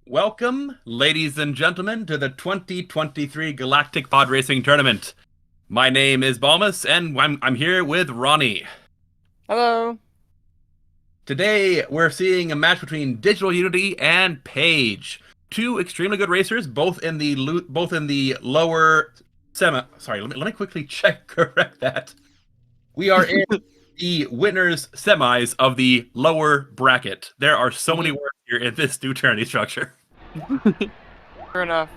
Welcome, ladies and gentlemen, to the 2023 Galactic Pod Racing Tournament. My name is Balmus, and I'm here with Ronnie. Hello. Today, we're seeing a match between DigitalUnity and Paige, two extremely good racers, both in the lower semi. Sorry, let me quickly correct that. We are in the winners semis of the lower bracket. There are so many Mhm. words here in this new tourney structure. Fair enough.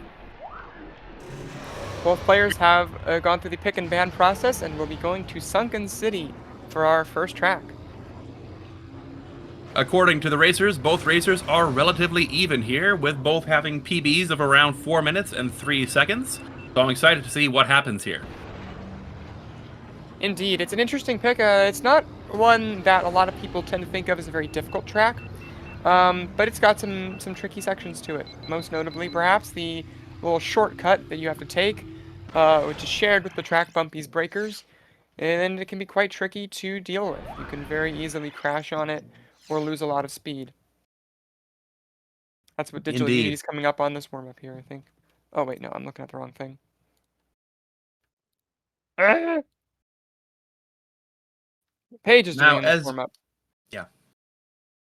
Both players have gone through the pick and ban process and will be going to Sunken City for our first track. According to the racers, both racers are relatively even here, with both having PBs of around 4 minutes and 3 seconds. So I'm excited to see what happens here. Indeed, it's an interesting pick. It's not one that a lot of people tend to think of as a very difficult track, but it's got some tricky sections to it. Most notably, perhaps, the little shortcut that you have to take, which is shared with the track bumpies breakers, and it can be quite tricky to deal with. You can very easily crash on it or lose a lot of speed. That's what Digital Unity Indeed. is coming up on this warm-up here, I think. Oh, wait, no, I'm looking at the wrong thing. Ah! Paige is doing Now, in this as warm-up. yeah.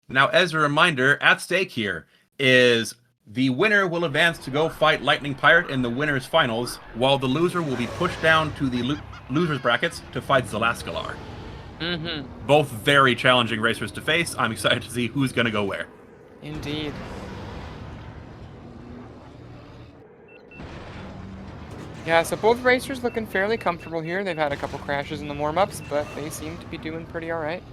Now, as a reminder, at stake here is the winner will advance to go fight Lightning Pirate in the winners finals, while the loser will be pushed down to the losers brackets to fight Zelascalar. Mm-hmm. Both very challenging racers to face. I'm excited to see who's going to go where. Indeed. Yeah, so both racers looking fairly comfortable here. They've had a couple crashes in the warm-ups, but they seem to be doing pretty alright.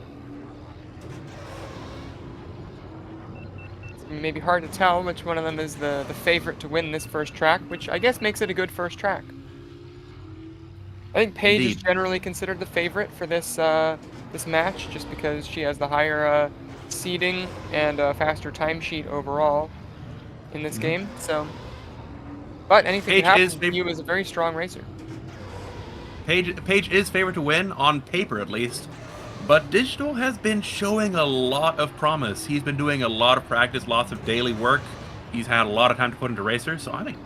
It's maybe hard to tell which one of them is the favorite to win this first track, which I guess makes it a good first track. I think Paige is Indeed. generally considered the favorite for this match, just because she has the higher seeding and faster timesheet overall in this Mhm. game. So, but anything could Paige is happen. fav- You is a very strong racer. Paige is favored to win on paper at least, but Digital has been showing a lot of promise. He's been doing a lot of practice, lots of daily work. He's had a lot of time to put into racers, so I think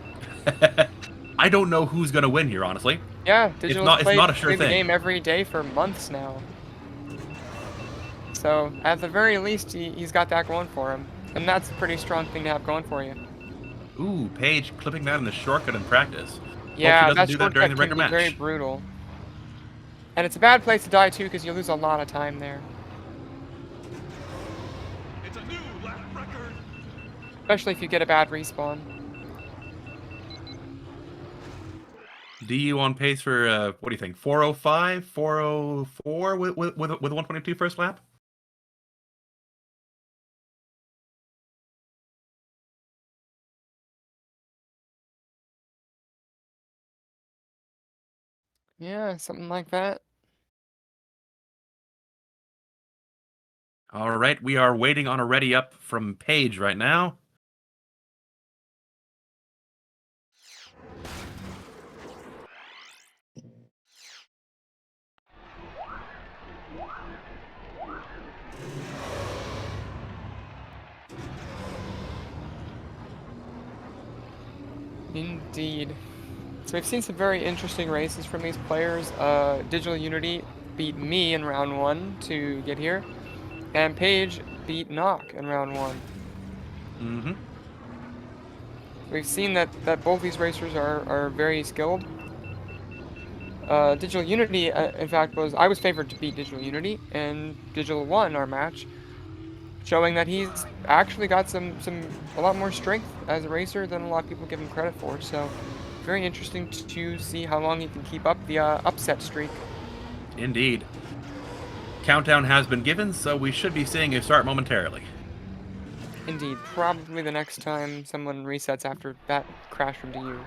I don't know who's going to win here. Honestly, Yeah, it's Digital's not a sure played the thing. game every day for months now. So at the very least, he's got that going for him, and that's a pretty strong thing to have going for you. Ooh, Paige clipping that in the shortcut in practice. Hope she Yeah, doesn't that do that during shortcut the can regular be very match. brutal, and it's a bad place to die too because you lose a lot of time there, It's a new lap record. especially if you get a bad respawn. DU on pace for what do you think? 405, 404 with a 122 first lap. Yeah, something like that. All right, we are waiting on a ready up from Paige right now. Indeed. So we've seen some very interesting races from these players. Digital Unity beat me in round 1 to get here, and Paige beat Knock in round 1. Mm-hmm. We've seen that both these racers are very skilled. Digital Unity, in fact, I was favored to beat Digital Unity, and Digital won our match, showing that he's actually got a lot more strength as a racer than a lot of people give him credit for. So, very interesting to see how long he can keep up the upset streak. Indeed. Countdown has been given, so we should be seeing a start momentarily. Indeed, probably the next time someone resets after that crash from DU.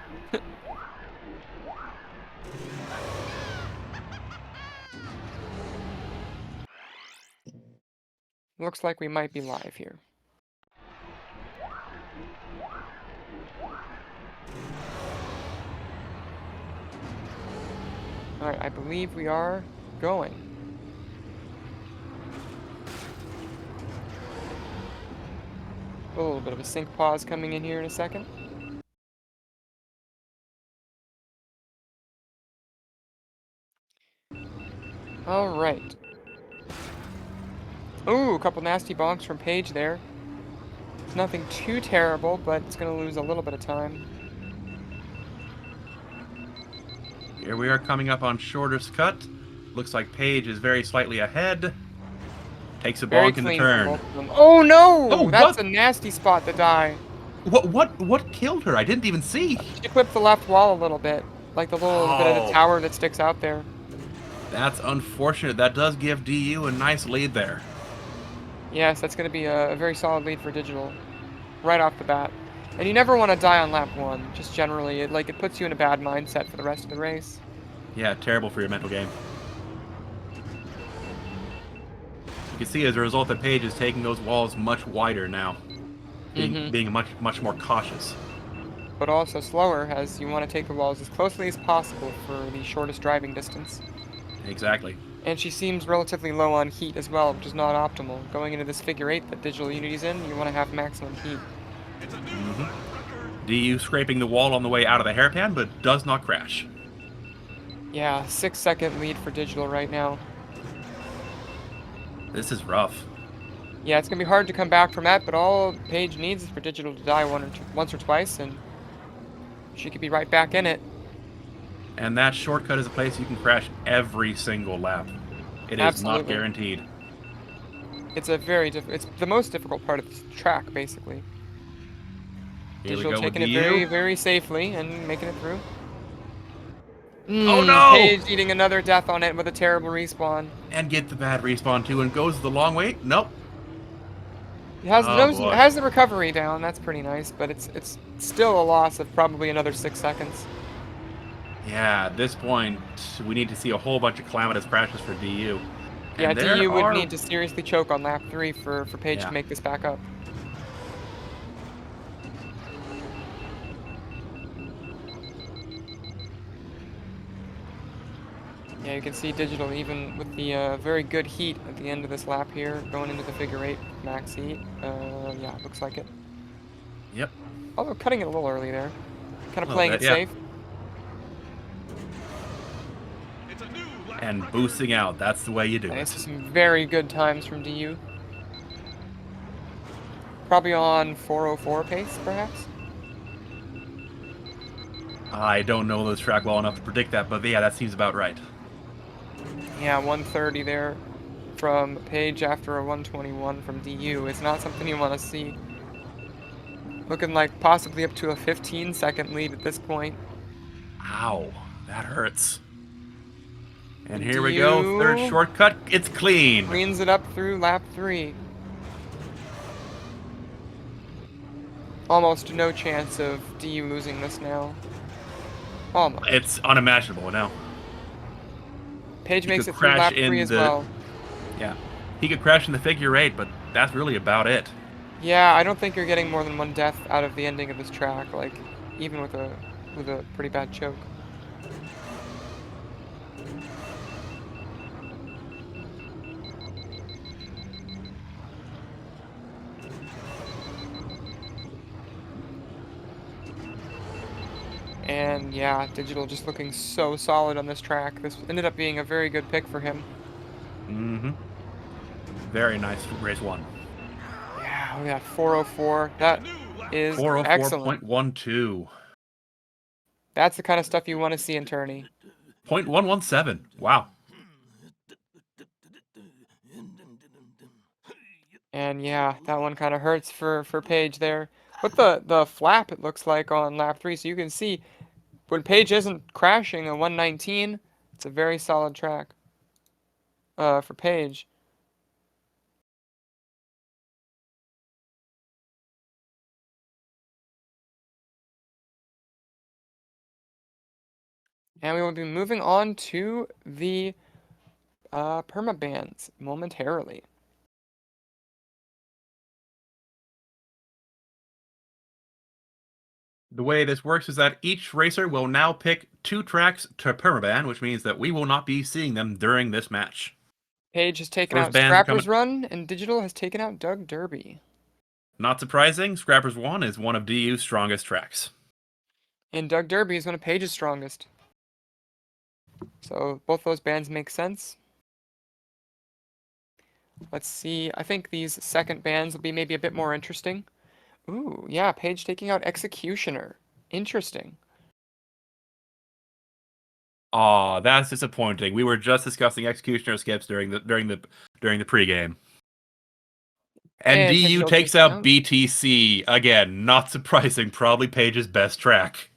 Looks like we might be live here. Alright, I believe we are going. A little bit of a sync pause coming in here in a second. All right. Ooh, a couple nasty bonks from Paige there. It's nothing too terrible, but it's going to lose a little bit of time. Here we are coming up on shortest cut. Looks like Paige is very slightly ahead. Takes a Very bonk in the clean from turn. both of them. Oh Oh, no! That's what? a nasty spot to die. What killed her? I didn't even see. She clipped the left wall a little bit, like the little bit of the Oh, tower that sticks out there. that's unfortunate. That does give DU a nice lead there. Yes, that's going to be a very solid lead for Digital, right off the bat. And you never want to die on lap 1, just generally. It puts you in a bad mindset for the rest of the race. Yeah, terrible for your mental game. You can see as a result that Paige is taking those walls much wider now, being much more cautious. But also slower, as you want to take the walls as closely as possible for the shortest driving distance. Exactly. And she seems relatively low on heat as well, which is not optimal. Going into this figure 8 that DigitalUnity's in, you want to have maximum heat. It's a new lap record. DU scraping the wall on the way out of the hairpin, but does not crash. Yeah, 6-second lead for Digital right now. This is rough. Yeah, it's going to be hard to come back from that, but all Paige needs is for Digital to die once or twice, and she could be right back in it. And that shortcut is a place you can crash every single lap. It is Absolutely. not guaranteed. It's it's the most difficult part of the track, basically. Here we Digital go with taking it DU. very, very safely and making it through. Oh no! Paige eating another death on it with a terrible respawn. And get the bad respawn too, and goes the long way. Nope. Has the recovery down. That's pretty nice, but it's still a loss of probably another 6 seconds. Yeah, at this point, we need to see a whole bunch of calamitous crashes for DU. Yeah, And there DU would are- need to seriously choke on lap 3 for Paige to make this back up. Yeah, you can see Digital, even with the very good heat at the end of this lap here, going into the figure 8 max heat. Yeah, looks like it. Yep. Although cutting it a little early there. Kind of Little playing bit, it yeah. safe. It's a new lap And record. boosting out. That's the way you do Nice, it. some very good times from DU. Probably on 4:04 pace, perhaps? I don't know this track well enough to predict that, but yeah, that seems about right. Yeah, 130 there from Paige after a 121 from DU. It's not something you want to see. Looking like possibly up to a 15-second lead at this point. Ow, that hurts. And here we go, third DU shortcut. It's clean. cleans it up through lap 3. Almost no chance of DU losing this now. Almost. It's unimaginable now. Paige He makes could it through crash lap in 3 as the- well. Yeah. He could crash in the figure 8, but that's really about it. Yeah, I don't think you're getting more than one death out of the ending of this track, like, even with a pretty bad choke. And yeah, Digital just looking so solid on this track. This ended up being a very good pick for him. Mm-hmm. Very nice race 1. Yeah, look at that 404. That is excellent. 404.12. That's the kind of stuff you want to see in tourney. 0.117. Wow. And yeah, that one kind of hurts for Paige there. But the flap, it looks like, on lap 3, so you can see when Paige isn't crashing a 119, it's a very solid track for Paige. And we will be moving on to the permabans momentarily. The way this works is that each racer will now pick 2 tracks to permaban, which means that we will not be seeing them during this match. Paige has taken First out ban's Scrapper's coming- Run, and Digital has taken out Doug Derby. Not surprising, Scrappers 1 is one of DU's strongest tracks. And Doug Derby is one of Paige's strongest. So both those bands make sense. Let's see. I think these second bands will be maybe a bit more interesting. Ooh, yeah, Paige taking out Executioner. Interesting. Aw, that's disappointing. We were just discussing Executioner skips during the pregame. And DU Digital takes taking out BTC. Again, not surprising. Probably Paige's best track.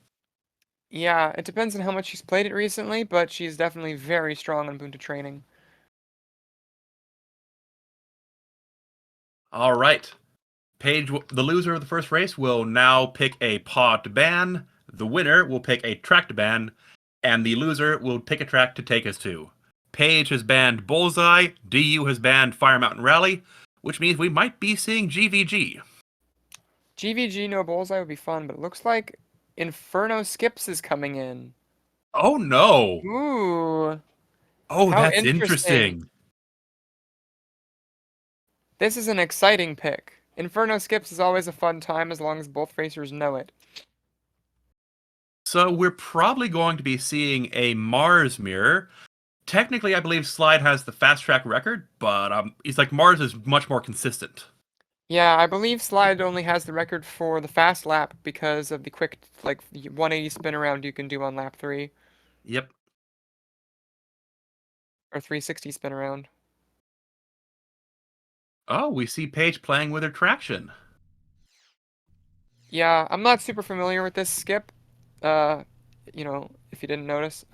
Yeah, it depends on how much she's played it recently, but she's definitely very strong on Ubuntu training. All right. Paige, the loser of the first race, will now pick a pod to ban. The winner will pick a track to ban. And the loser will pick a track to take us to. Paige has banned Bullseye. DU has banned Fire Mountain Rally, which means we might be seeing GVG. GVG no Bullseye would be fun, but it looks like Inferno Skips is coming in. Oh no! Ooh. Oh, How that's interesting. This is an exciting pick. Inferno Skips is always a fun time as long as both racers know it. So we're probably going to be seeing a Mars mirror. Technically, I believe Slide has the fast track record, but it's like Mars is much more consistent. Yeah, I believe Slide only has the record for the fast lap because of the quick, like, 180 spin around you can do on lap 3. Yep. Or 360 spin around. Oh, we see Paige playing with her traction. Yeah, I'm not super familiar with this skip. You know, if you didn't notice.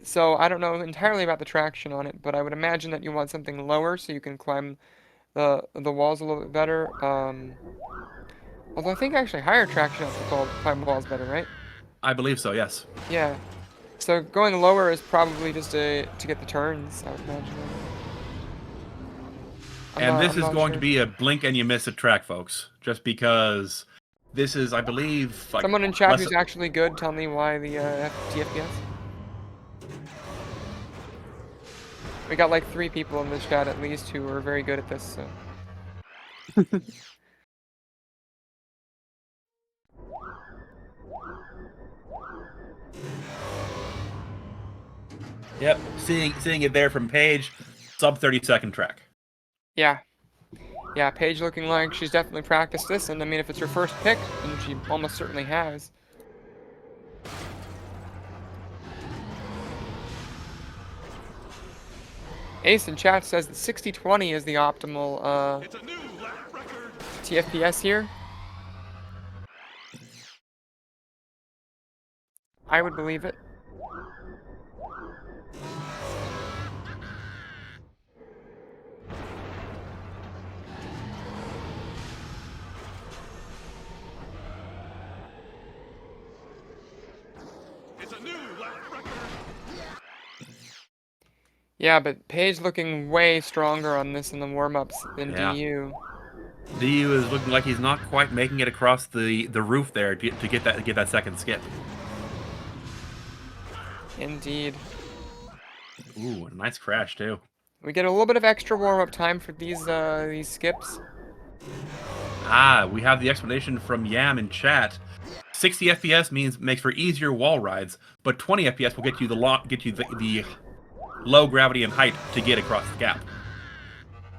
So I don't know entirely about the traction on it, but I would imagine that you want something lower so you can climb the walls a little bit better. Although I think actually higher traction helps climb walls better, right? I believe so, yes. Yeah. So going lower is probably just to get the turns, I would imagine. This is going to be a blink and you miss it track, folks. Just because this is, I believe... like, someone in chat who's actually good, tell me why the TFPS. We got like 3 people in this chat at least who are very good at this, so... Yep, seeing it there from Paige, sub 30-second track. Yeah. Yeah, Paige looking like she's definitely practiced this, and I mean, if it's her first pick, then she almost certainly has. Ace in chat says that 60-20 is the optimal It's a new lap record. TFPS here. I would believe it. It's a new lap record. Yeah, but Paige looking way stronger on this in the warm-ups than Yeah. DU. DU is looking like he's not quite making it across the roof there to get that second skip. Indeed. Ooh, a nice crash too. We get a little bit of extra warm-up time for these skips. Ah, we have the explanation from Yam in chat. 60 FPS makes for easier wall rides, but 20 FPS will get you the low gravity and height to get across the gap.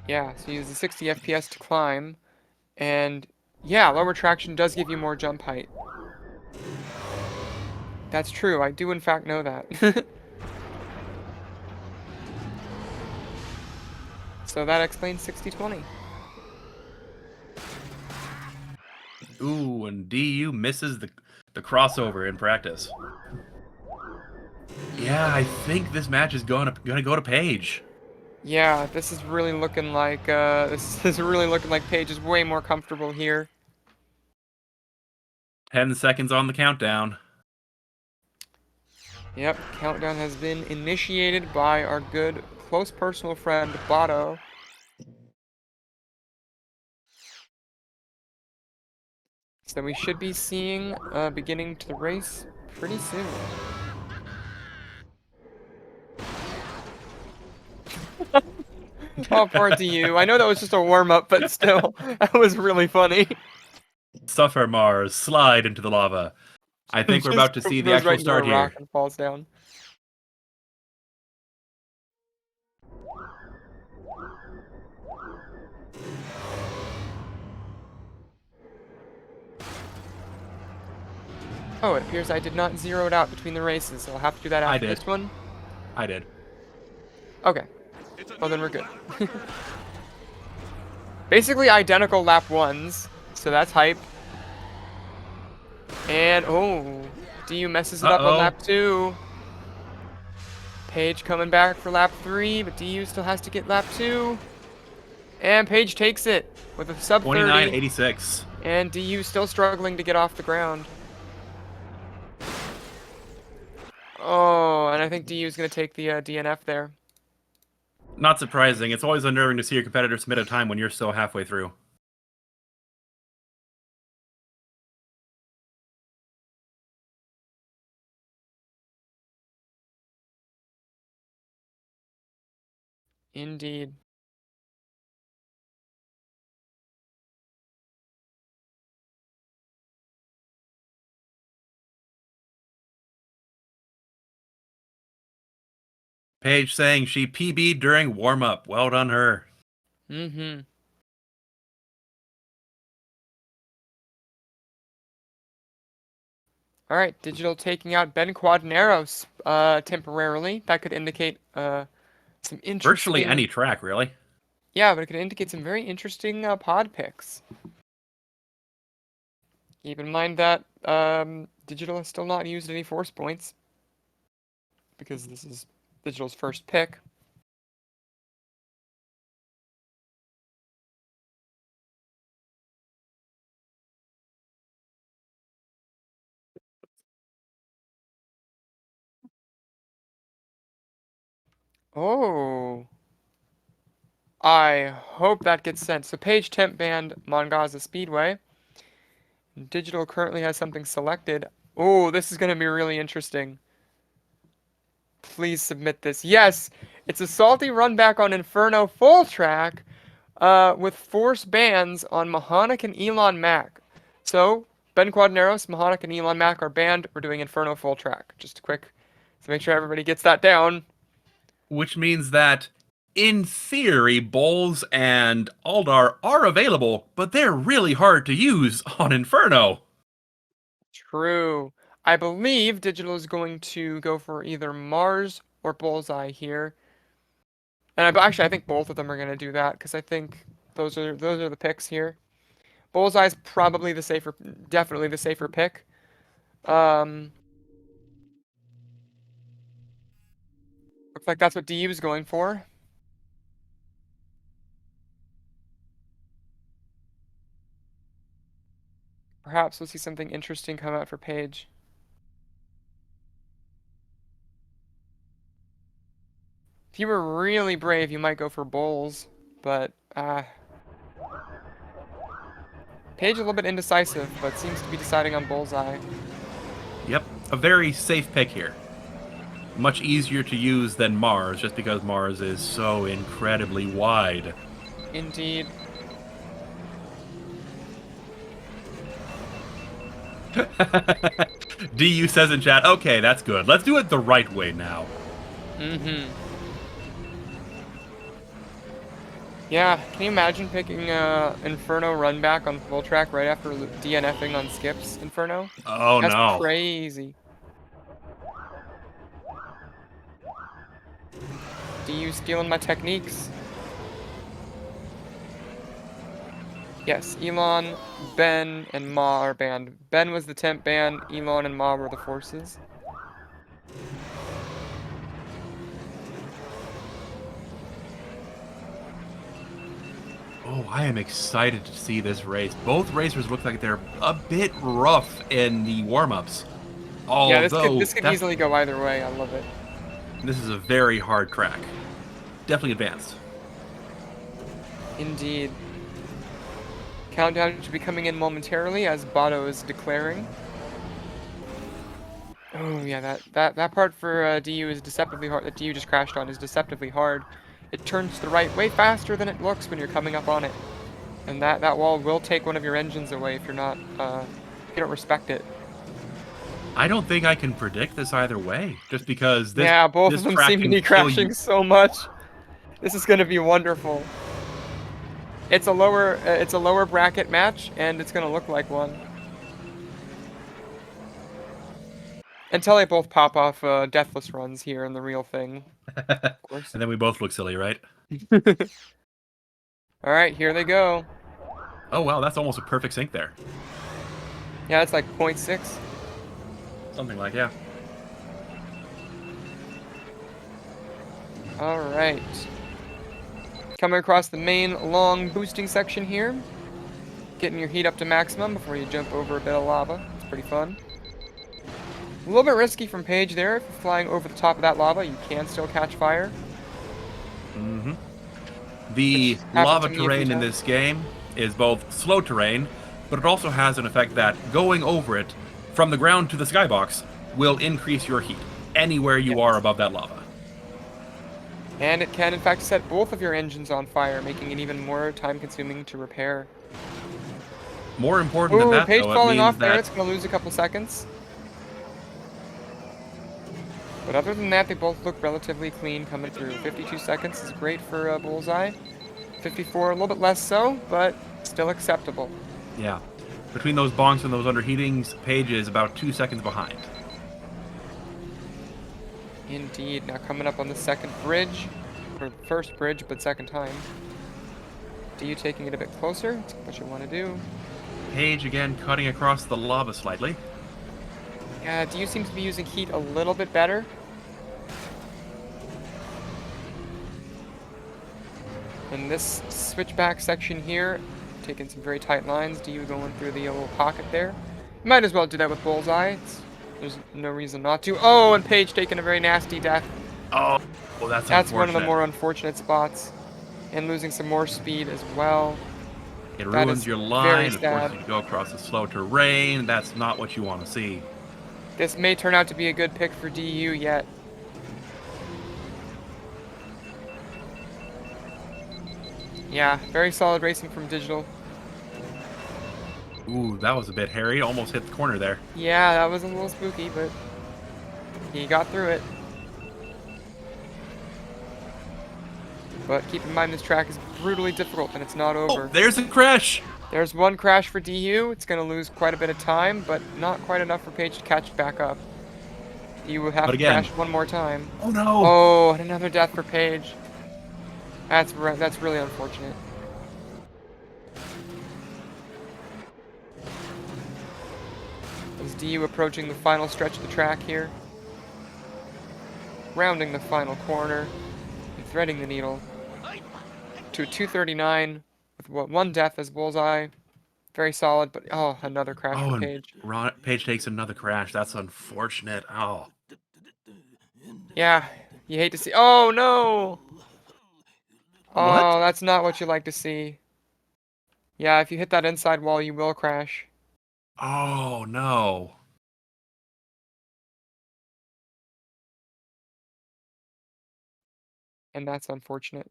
Yeah, so you use the 60 FPS to climb, and yeah, lower traction does give you more jump height. That's true, I do in fact know that. So that explains 60-20. Ooh, and DU misses the crossover in practice. Yeah, I think this match is gonna go to Paige. Yeah, this is really looking like Paige is way more comfortable here. 10 seconds on the countdown. Yep, countdown has been initiated by our good close personal friend Bato. So we should be seeing beginning to the race pretty soon. Oh, poor DU. I know that was just a warm-up, but still, that was really funny. Suffer, Mars. Slide into the lava. I think we're about to Just see the goes actual right into a start rock here. and falls down. Oh, it appears I did not zero it out between the races, so I'll have to do that I after did. this one. I did. Okay. It's a Well, then new we're good. lap record. Basically identical lap 1s, so that's hype. And, oh, DU messes it up on Uh-oh. lap 2. Paige coming back for lap 3, but DU still has to get lap 2. And Paige takes it with a sub 30. 29.86. And DU still struggling to get off the ground. Oh, and I think DU is going to take the DNF there. Not surprising. It's always unnerving to see your competitor submit a time when you're still halfway through. Indeed. Paige saying she PB'd during warm-up. Well done, her. Mm-hmm. All right, Digital taking out Ben Quadnaros temporarily. That could indicate some interesting... Virtually any track, really. Yeah, but it could indicate some very interesting pod picks. Keep in mind that Digital has still not used any force points because this is Digital's first pick. Oh. I hope that gets sent. So Paige temp banned Mongaza Speedway. Digital currently has something selected. Oh, this is going to be really interesting. Please submit this. Yes, it's a salty run back on Inferno full track with force bans on Mahonic and Elon Mack. So, Ben Quadnaros, Mahonic, and Elon Mack are banned. We're doing Inferno full track. Just a quick, to make sure everybody gets that down. Which means that, in theory, Bowles and Aldar are available, but they're really hard to use on Inferno. True. I believe Digital is going to go for either Mars or Bullseye here. And actually, I think both of them are going to do that because I think those are the picks here. Bullseye's probably the safer, definitely the safer pick. Looks like that's what DU is going for. Perhaps we'll see something interesting come out for Paige. If you were really brave, you might go for Bulls, but Paige a little bit indecisive, but seems to be deciding on Bullseye. Yep, a very safe pick here. Much easier to use than Mars, just because Mars is so incredibly wide. Indeed. DU says in chat, okay, that's good. Let's do it the right way now. Mm-hmm. Yeah, can you imagine picking Inferno run back on full track right after DNFing on skips, Inferno? Oh, That's no. crazy. DU stealing my techniques. Yes, Elon, Ben, and Ma are banned. Ben was the temp ban, Elon and Ma were the forces. Oh, I am excited to see this race. Both racers look like they're a bit rough in the warm-ups. Yeah, Although, this could easily go either way. I love it. this is a very hard track. Definitely advanced. Indeed. Countdown should be coming in momentarily as Bato is declaring. Oh yeah, that part for DU is deceptively hard. That DU just crashed on is deceptively hard. it turns to the right way faster than it looks when you're coming up on it. And that wall will take one of your engines away if you're not, if you don't respect it. I don't think I can predict this either way, just because Yeah, both this of them track seem to can be kill crashing you. so much. This is gonna be wonderful. It's a lower bracket match, and it's gonna look like one. Until they both pop off deathless runs here in the real thing, of course. And then we both look silly, right? All right, here they go. Oh wow, that's almost a perfect sync there. Yeah, it's like 0.6. Something like, yeah. All right. Coming across the main long boosting section here. Getting your heat up to maximum before you jump over a bit of lava. It's pretty fun. A little bit risky from Paige there. If you're flying over the top of that lava, you can still catch fire. Mm-hmm. The Which happened lava to me a few terrain in times. this game is both slow terrain, but it also has an effect that going over it from the ground to the skybox will increase your heat anywhere you are above that lava. And it can, in fact, set both of your engines on fire, making it even more time-consuming to repair. More important than Ooh, that, Paige though, it falling means off there. that It's going to lose a couple seconds. But other than that, they both look relatively clean coming through. 52 seconds is great for Bullseye. 54, a little bit less so, but still acceptable. yeah, between those bonks and those underheatings, Paige is about 2 seconds behind. Indeed. Now coming up on the second bridge, or first bridge, but second time. DU taking it a bit closer. That's what you want to do. Paige again cutting across the lava slightly. Yeah, DU seems to be using heat a little bit better. In this switchback section here, taking some very tight lines. DU going through the little pocket there. Might as well do that with Bullseye. There's no reason not to. Oh, and Paige taking a very nasty death. Oh, well, that's One of the unfortunate. more unfortunate spots. And losing some more speed as well. It That ruins is your very line, it forces sad. you to go across the slow terrain. That's not what you want to see. This may turn out to be a good pick for DU yet. Yeah, very solid racing from Digital. Ooh, that was a bit hairy. Almost hit the corner there. Yeah, that was a little spooky, but he got through it. But keep in mind this track is brutally difficult and it's not over. Oh, there's a crash! There's one crash for DU. It's going to lose quite a bit of time, but not quite enough for Paige to catch it back up. DU will have to crash one more time. Oh no! Oh, and another death for Paige. That's really unfortunate. Is DU approaching the final stretch of the track here? Rounding the final corner and threading the needle to 239 with one death as Bullseye. Very solid, but oh, another crash Oh, for and Paige. Paige takes another crash. That's unfortunate. Oh. Yeah, you hate to see. Oh no! What? Oh, that's not what you like to see. Yeah, if you hit that inside wall, you will crash. Oh no. And that's unfortunate.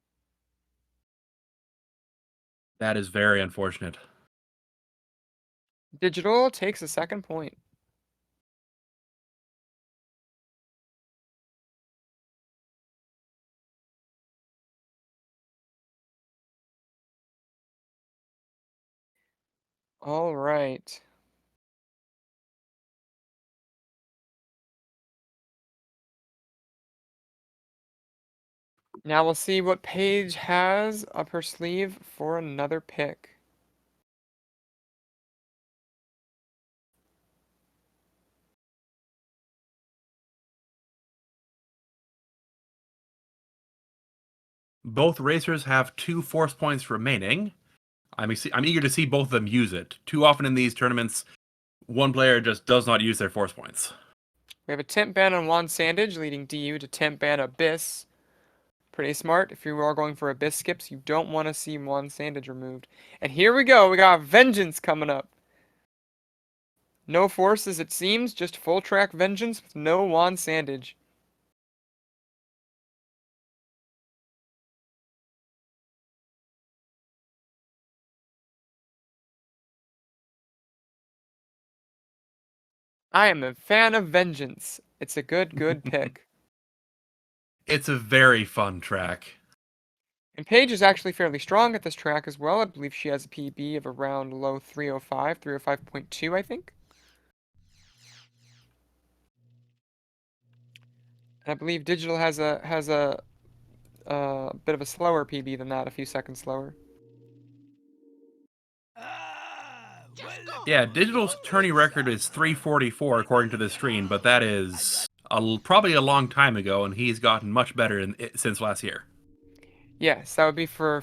That is very unfortunate. Digital takes a second point. All right. Now we'll see what Paige has up her sleeve for another pick. Both racers have 2 force points remaining. I'm eager to see both of them use it. Too often in these tournaments, one player just does not use their force points. We have a temp ban on Juan Sandage, leading DU to temp ban Abyss. Pretty smart. If you are going for Abyss skips, you don't want to see Juan Sandage removed. And here we go. We got Vengeance coming up. No forces, it seems. Just full track Vengeance with no Juan Sandage. I am a fan of Vengeance. It's a good pick. It's a very fun track. And Paige is actually fairly strong at this track as well. I believe she has a PB of around low 305, 305.2, I think. And I believe Digital has a bit of a slower PB than that, a few seconds slower. Yeah, Digital's tourney record is 344 according to the screen, but that is probably a long time ago, and he's gotten much better since last year. Yes, that would be for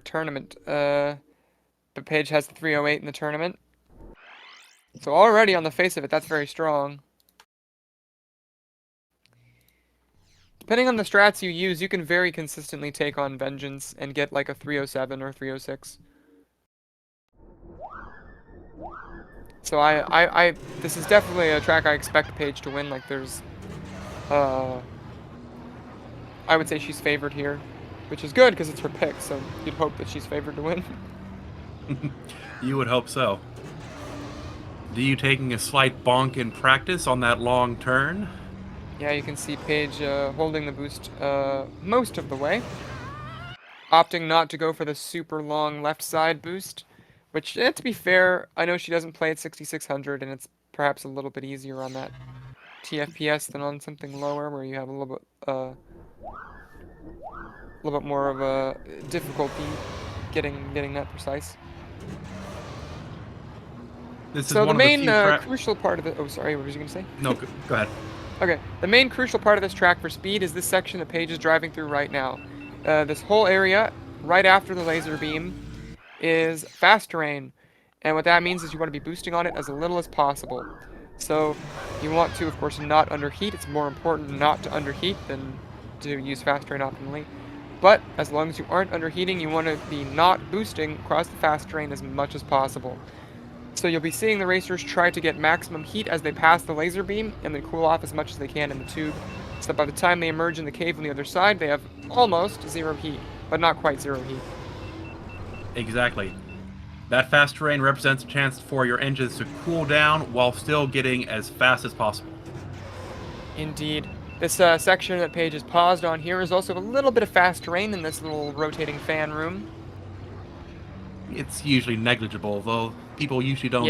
tournament. But Paige has the 308 in the tournament. So already on the face of it, that's very strong. Depending on the strats you use, you can very consistently take on Vengeance and get like a 307 or 306. So this is definitely a track I expect Paige to win. Like there's, I would say she's favored here, which is good because it's her pick. So you'd hope that she's favored to win. You would hope so. Do you taking a slight bonk in practice on that long turn? Yeah, you can see Paige holding the boost most of the way, opting not to go for the super long left side boost. Which, to be fair, I know she doesn't play at 6600, and it's perhaps a little bit easier on that TFPS than on something lower, where you have a little bit more of a difficulty getting that precise. This is So the one main of the few crucial part of it. Oh, sorry, what was you gonna say? No, go ahead. Okay, the main crucial part of this track for speed is this section that Paige is driving through right now. This whole area, right after the laser beam, is fast terrain, and what that means is you want to be boosting on it as little as possible. So you want to, of course, not underheat. It's more important not to underheat than to use fast terrain optimally. But as long as you aren't underheating, you want to be not boosting across the fast terrain as much as possible. So you'll be seeing the racers try to get maximum heat as they pass the laser beam and then cool off as much as they can in the tube, so that by the time they emerge in the cave on the other side, they have almost zero heat, but not quite zero heat. Exactly. That fast terrain represents a chance for your engines to cool down while still getting as fast as possible. Indeed. This section that Paige has paused on here is also a little bit of fast terrain in this little rotating fan room. It's usually negligible, though people usually don't,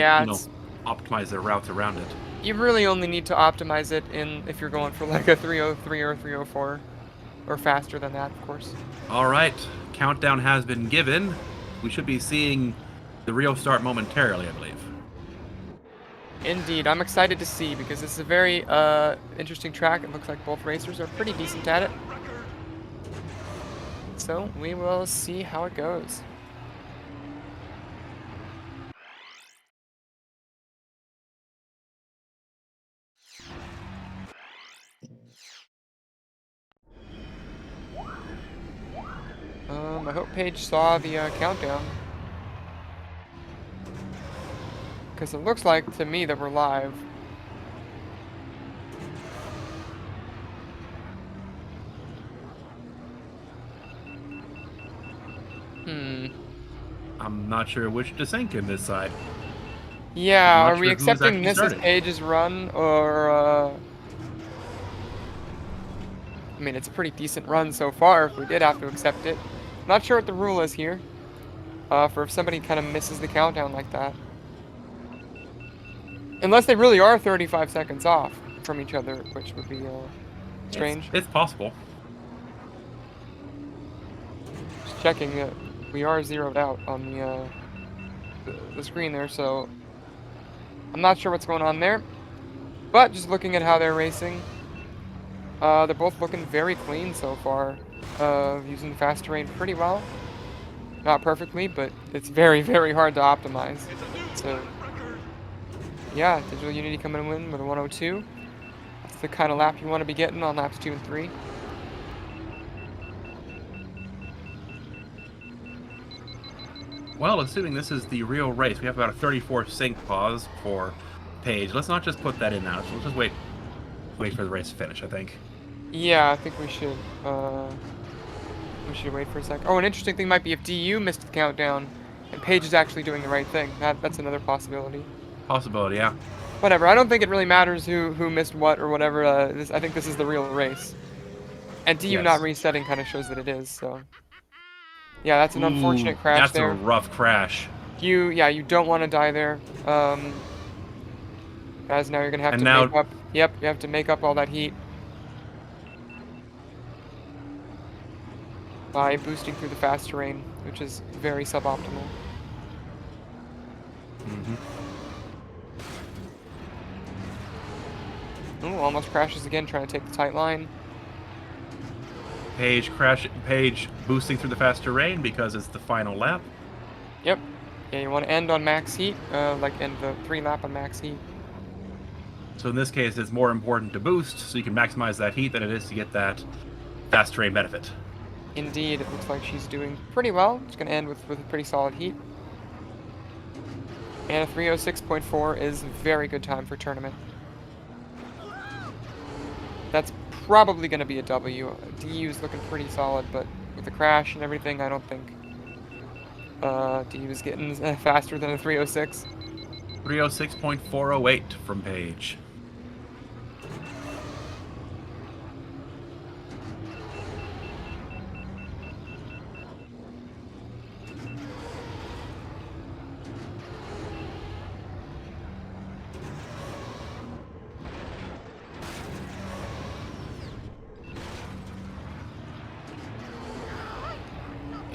optimize their routes around it. You really only need to optimize it if you're going for like a 303 or a 304, or faster than that, of course. All right, countdown has been given. We should be seeing the real start momentarily, I believe. Indeed, I'm excited to see because this is a very interesting track. It looks like both racers are pretty decent at it. So we will see how it goes. I hope Paige saw the countdown. Because it looks like to me that we're live. I'm not sure which to sink in this side. Yeah, are we sure who's accepting actually this starting. as Paige's run, or, I mean, it's a pretty decent run so far if we did have to accept it. Not sure what the rule is here, for if somebody kind of misses the countdown like that. Unless they really are 35 seconds off from each other, which would be, strange. It's possible. Just checking that we are zeroed out on the screen there, so I'm not sure what's going on there. But just looking at how they're racing, they're both looking very clean so far, using the fast terrain pretty well. Not perfectly, but it's very, very hard to optimize. So, yeah, DigitalUnity coming in with a 102. That's the kind of lap you want to be getting on laps 2 and 3. Well, assuming this is the real race, we have about a 34 sync pause for Paige. Let's not just put that in now. So let's just wait for the race to finish, I think. Yeah, I think we should wait for a sec. Oh, an interesting thing might be if DU missed the countdown and Paige is actually doing the right thing. That's another possibility. Possibility, yeah. Whatever. I don't think it really matters who missed what or whatever. I think this is the real race. And DU not Yes. resetting kind of shows that it is. So yeah, that's an Ooh, unfortunate crash that's a there. rough crash. You don't want to die there. As now you're gonna have And to make now, up. Yep, you have to make up all that heat by boosting through the fast terrain, which is very suboptimal. Ooh, almost crashes again, trying to take the tight line. Paige boosting through the fast terrain because it's the final lap. Yep. Yeah, you want to end on max heat, like end the 3 lap on max heat. So in this case, it's more important to boost so you can maximize that heat than it is to get that fast terrain benefit. Indeed, it looks like she's doing pretty well. It's going to end with a pretty solid heat. And a 306.4 is a very good time for tournament. That's probably going to be a W. DU's looking pretty solid, but with the crash and everything, I don't think DU is getting faster than a 306. 306.408 from Paige.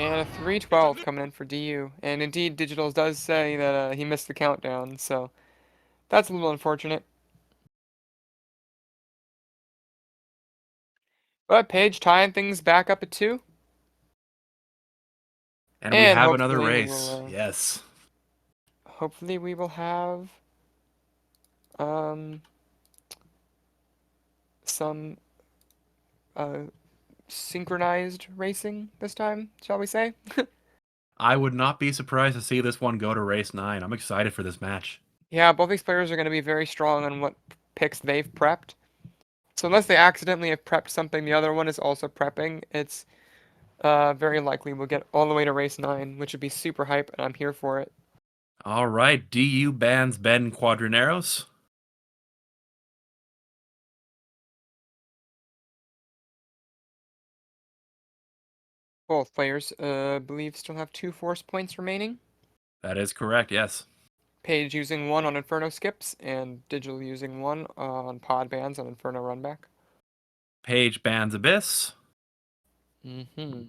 And a 312 coming in for DU. And indeed, Digital does say that he missed the countdown, so that's a little unfortunate. But Paige tying things back up at 2. And we have another hopefully race. Yes. hopefully we will have some synchronized racing this time, shall we say? I would not be surprised to see this one go to race 9. I'm excited for this match. Yeah, both these players are going to be very strong on what picks they've prepped. So unless they accidentally have prepped something the other one is also prepping, it's very likely we'll get all the way to race 9, which would be super hype, and I'm here for it. All right, DU bans Ben Quadraneros. Both players, I believe, still have 2 force points remaining. That is correct, yes. Paige using 1 on Inferno skips, and Digital using 1 on pod bans on Inferno runback. Paige bans Abyss. Mm-hmm.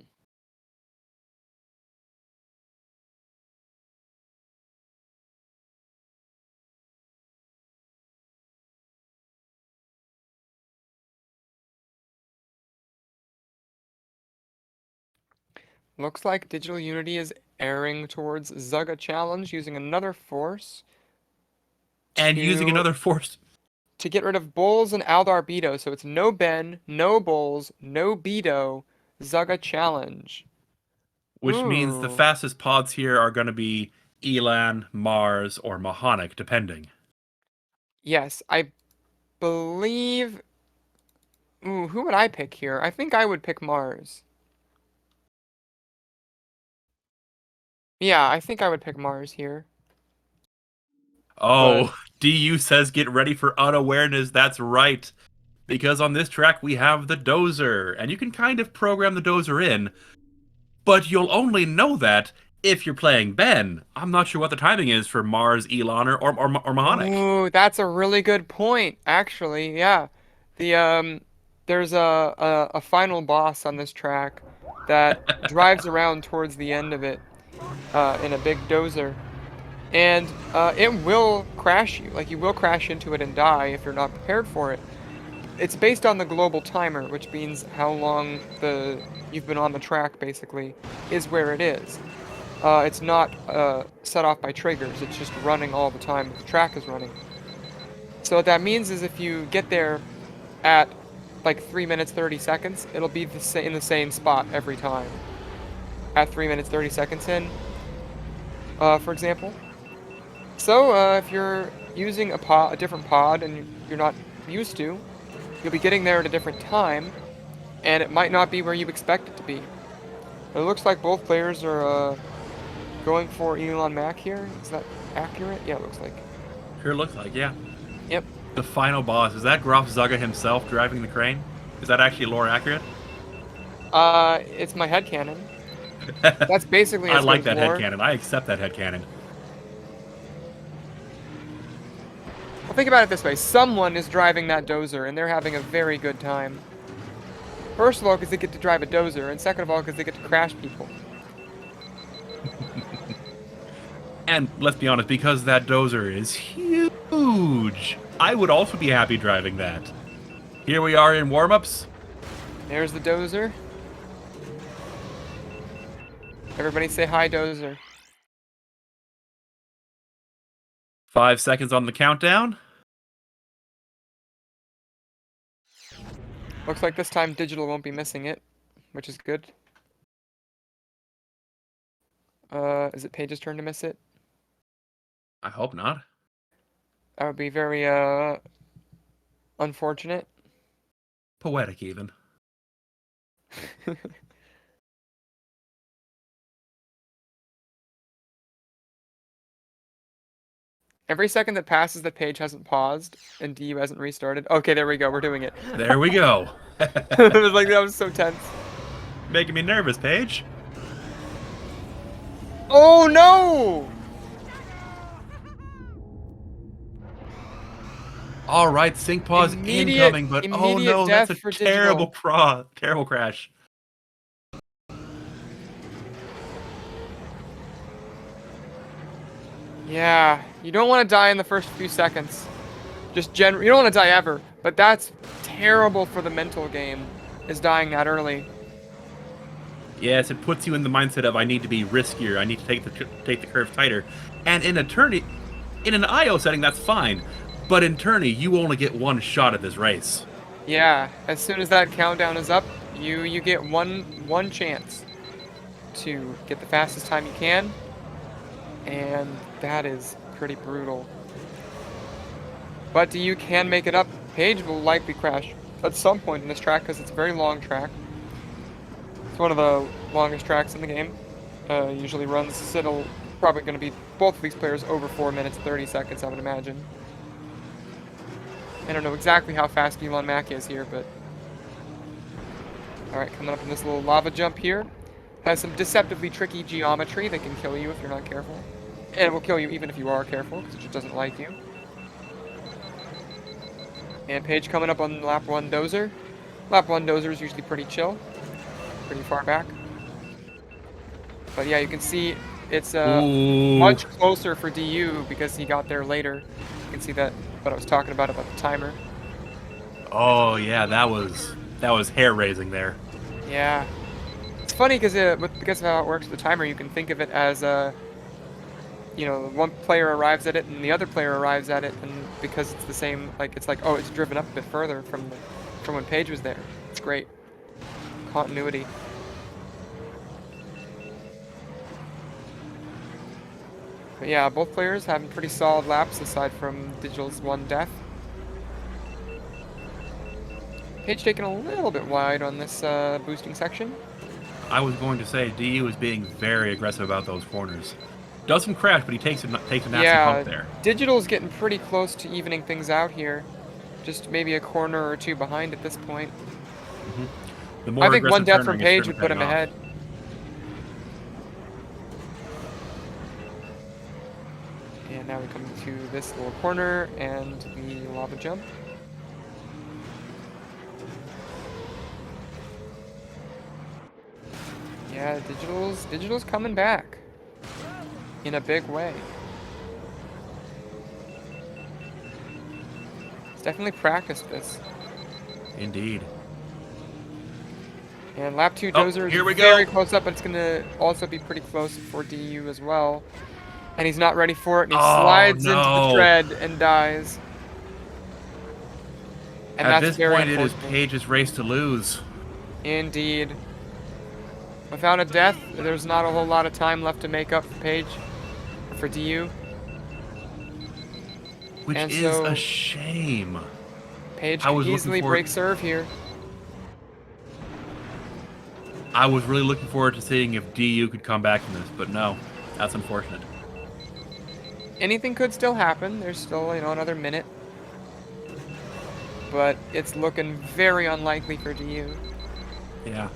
Looks like DigitalUnity is erring towards Zugga Challenge, using another force. And using another force. To get rid of Bulls and Aldar Beto, so it's no Ben, no Bulls, no Beto, Zugga Challenge. Which means the Ooh. fastest pods here are going to be Elan, Mars, or Mahonic, depending. Yes, I believe... Ooh, who would I pick here? I think I would pick Mars. Yeah, I think I would pick Mars here. Oh, But... DU says get ready for unawareness. That's right. Because on this track we have the dozer, and you can kind of program the dozer in, but you'll only know that if you're playing Ben. I'm not sure what the timing is for Mars, Elon, or Mahonic. Ooh, that's a really good point, actually. Yeah. There's a final boss on this track that drives around towards the end of it in a big dozer. And it will crash you. Like, you will crash into it and die if you're not prepared for it. It's based on the global timer, which means how long you've been on the track, basically, is where it is. It's not set off by triggers. It's just running all the time the track is running. So what that means is if you get there at like 3 minutes 30 seconds, it'll be in the same spot every time. At 3 minutes 30 seconds in, for example. So if you're using a different pod and you're not used to, you'll be getting there at a different time, and it might not be where you expect it to be. It looks like both players are going for Elon Mac here. Is that accurate? Yeah, it looks like. Sure looks like, yeah. Yep. The final boss, is that Groff Zaga himself driving the crane? Is that actually lore accurate? It's my headcanon. That's basically I as like good that as lore. headcanon. I accept that headcanon. Well, think about it this way. Someone is driving that dozer, and they're having a very good time. First of all, because they get to drive a dozer, and second of all, because they get to crash people. And let's be honest, because that dozer is huge, I would also be happy driving that. Here we are in warm-ups. There's the dozer. Everybody say hi, dozer. 5 seconds on the countdown. Looks like this time Digital won't be missing it, which is good. Is it Paige's turn to miss it? I hope not. That would be very, unfortunate. Poetic, even. Every second that passes that Paige hasn't paused and DU hasn't restarted. Okay, there we go. We're doing it. There we go. It was like, that was so tense. Making me nervous, Paige. Oh, no! All right, sync pause incoming, but oh immediate no, that's death a for terrible Digital. terrible crash. Yeah, you don't want to die in the first few seconds. You don't want to die ever, but that's terrible for the mental game, is dying that early. Yes, it puts you in the mindset of I need to be riskier. I need to take the curve tighter. And in an IO setting, that's fine. But in tourney, you only get one shot at this race. Yeah, as soon as that countdown is up, you get one chance to get the fastest time you can, and that is pretty brutal. But you can make it up. Paige will likely crash at some point in this track because it's a very long track. It's one of the longest tracks in the game. Usually runs, it'll probably going to be both of these players over 4 minutes 30 seconds, I would imagine. I don't know exactly how fast Elon Mack is here, but... Alright, coming up in this little lava jump here. Has some deceptively tricky geometry that can kill you if you're not careful. And it will kill you even if you are careful, because it just doesn't like you. And Paige coming up on lap 1 dozer. Lap 1 dozer is usually pretty chill. Pretty far back. But yeah, you can see it's much closer for DU because he got there later. You can see that what I was talking about the timer. Oh yeah, that was hair raising there. Yeah, it's funny because of how it works with the timer, you can think of it as one player arrives at it and the other player arrives at it, and because it's the same, it's like, oh, it's driven up a bit further from when Paige was there. It's great continuity. But yeah, both players having pretty solid laps aside from Digital's one death. Paige taking a little bit wide on this boosting section. I was going to say DU is being very aggressive about those corners. Doesn't crash, but he takes a nasty bump there. Digital's getting pretty close to evening things out here. Just maybe a corner or two behind at this point. Mm-hmm. The more I think one death from turning Paige would put him ahead. And now we come to this little corner and the lava jump. Yeah, Digital's coming back in a big way. He's definitely practiced this. Indeed. And lap 2 dozer is very close up, but it's going to also be pretty close for DU as well. And he's not ready for it, and he slides into the tread and dies. And at this point, it is Paige's race to lose. Indeed. Without a death, there's not a whole lot of time left to make up for Paige, for DU. Which is a shame. Paige can easily break serve here. I was really looking forward to seeing if DU could come back from this, but no, that's unfortunate. Anything could still happen. There's still, another minute but it's looking very unlikely for DU. Yeah.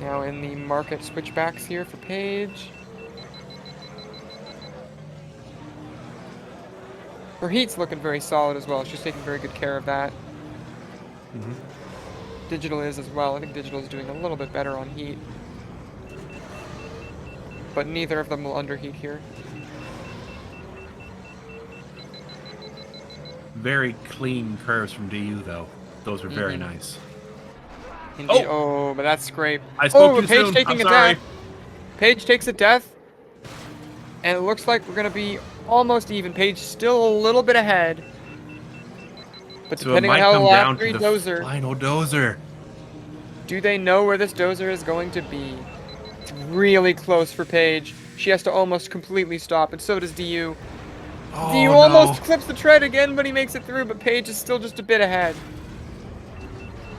Now in the market switchbacks here for Paige. Her heat's looking very solid as well. She's taking very good care of that. Mm-hmm. Digital is as well. I think Digital is doing a little bit better on heat. But neither of them will underheat here. Very clean curves from DU, though. Those are very nice. Indeed. Oh, but that's scrape. I spoke Oh, too Paige soon. taking I'm a sorry. death. Paige takes a death. And it looks like we're going to be almost even. Paige still a little bit ahead. But So it depending on might how the come lap down to 3 the dozer, final dozer. do they know where this dozer is going to be? It's really close for Paige. She has to almost completely stop, and so does DU. Oh, DU no. almost clips the tread again, but he makes it through, but Paige is still just a bit ahead.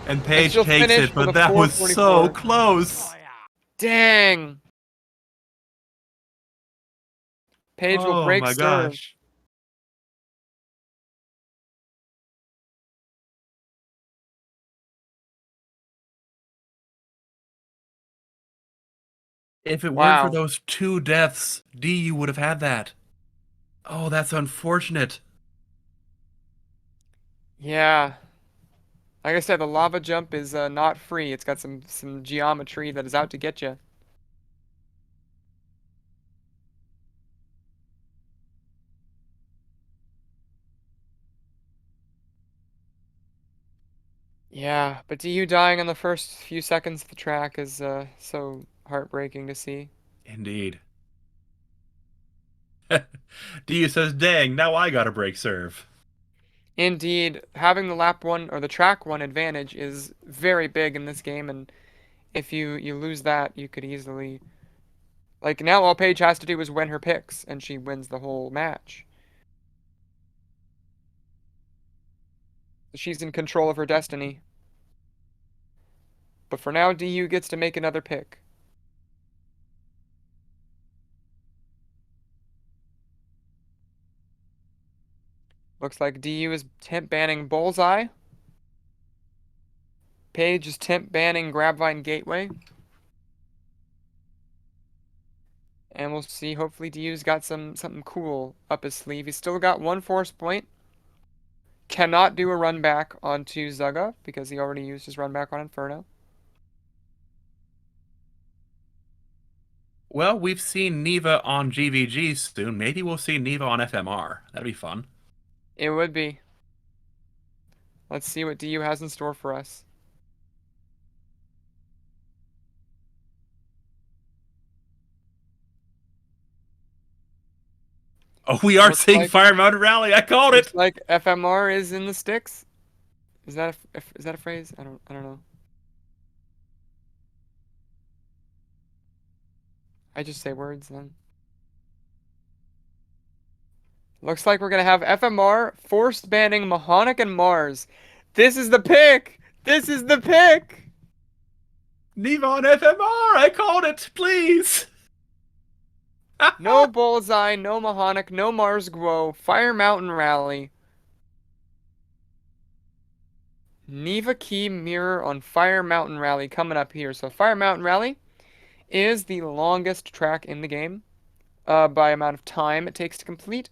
And Paige she'll takes finish it, with but a that was so 4:44. close. Dang! Paige will Oh break my serve. gosh. If it weren't for Wow. those 2 deaths, DU would have had that. Oh, that's unfortunate. Yeah. Like I said, the lava jump is not free. It's got some geometry that is out to get you. Yeah, but DU dying on the first few seconds of the track is so heartbreaking to see. Indeed. DU says, dang, now I gotta break serve. Indeed, having the lap 1 or the track 1 advantage is very big in this game, and if you lose that, you could easily... Like, now all Paige has to do is win her picks, and she wins the whole match. She's in control of her destiny. But for now, DU gets to make another pick. Looks like DU is temp banning Bullseye. Paige is temp banning Grabvine Gateway. And we'll see, hopefully DU's got something cool up his sleeve. He's still got 1 force point. Cannot do a run back onto Zugga because he already used his run back on Inferno. Well, we've seen Neva on GVG soon. Maybe we'll see Neva on FMR. That'd be fun. It would be. Let's see what DU has in store for us. Oh, we are Looks seeing like Fire Mountain Rally. I called looks it. like FMR is in the sticks. Is that a phrase? I don't know. I just say words then. Looks like we're gonna have FMR forced banning Mahonic and Mars. This is the pick. This is the pick. Neva on FMR. I called it. Please. No Bullseye, no Mahonic, no Mars Guo. Fire Mountain Rally. Neva Key Mirror on Fire Mountain Rally coming up here. So Fire Mountain Rally is the longest track in the game by amount of time it takes to complete.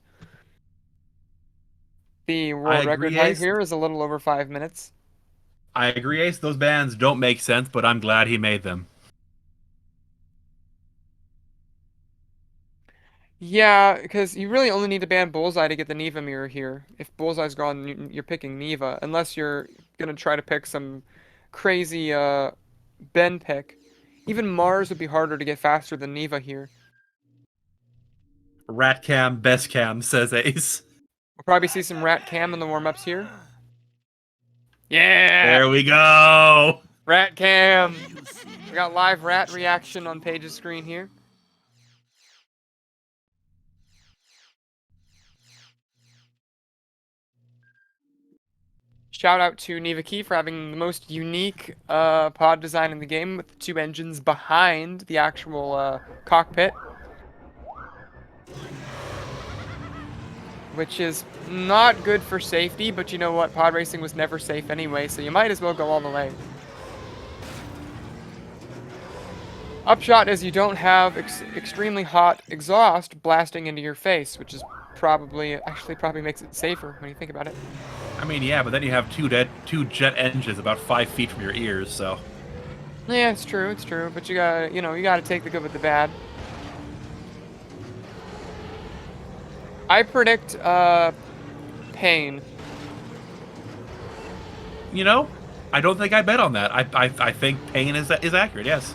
The world record height Ace. here is a little over 5 minutes. I agree, Ace. Those bands don't make sense, but I'm glad he made them. Yeah, because you really only need to ban Bullseye to get the Neva mirror here. If Bullseye's gone, you're picking Neva, unless you're gonna try to pick some crazy Ben pick. Even Mars would be harder to get faster than Neva here. Rat cam, best cam, says Ace. We'll probably see some Rat Cam in the warm-ups here. Yeah! There we go. Rat Cam! We got live rat reaction on Paige's screen here. Shout out to Neva Key for having the most unique pod design in the game with the 2 engines behind the actual cockpit. which is not good for safety, but you know what? Pod racing was never safe anyway, so you might as well go all the way. Upshot is you don't have extremely hot exhaust blasting into your face, which is probably makes it safer when you think about it. I mean, yeah, but then you have two jet engines about 5 feet from your ears, so. Yeah, it's true, but you gotta take the good with the bad. I predict, pain. You know, I don't think I bet on that. I think Pain is accurate, yes.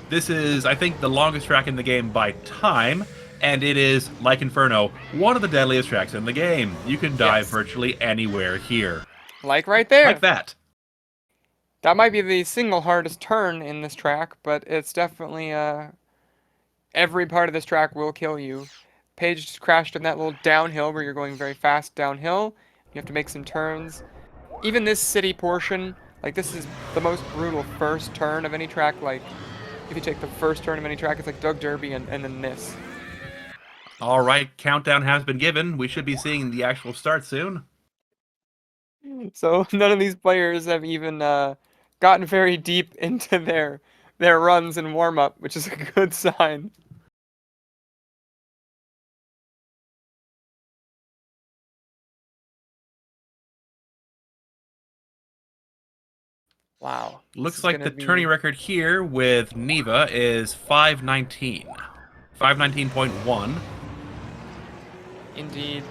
This is, I think, the longest track in the game by time, and it is, like Inferno, one of the deadliest tracks in the game. You can die virtually anywhere here. Like right there. Like that. That might be the single hardest turn in this track, but it's definitely, every part of this track will kill you. Paige just crashed in that little downhill where you're going very fast downhill. You have to make some turns. Even this city portion, like, this is the most brutal first turn of any track. Like, if you take the first turn of any track, it's like Doug Derby and then this. All right, countdown has been given. We should be seeing the actual start soon. So none of these players have even gotten very deep into their runs and warm-up, which is a good sign. Wow. Looks like the turning record here with Neva is 519. 519.1. Indeed.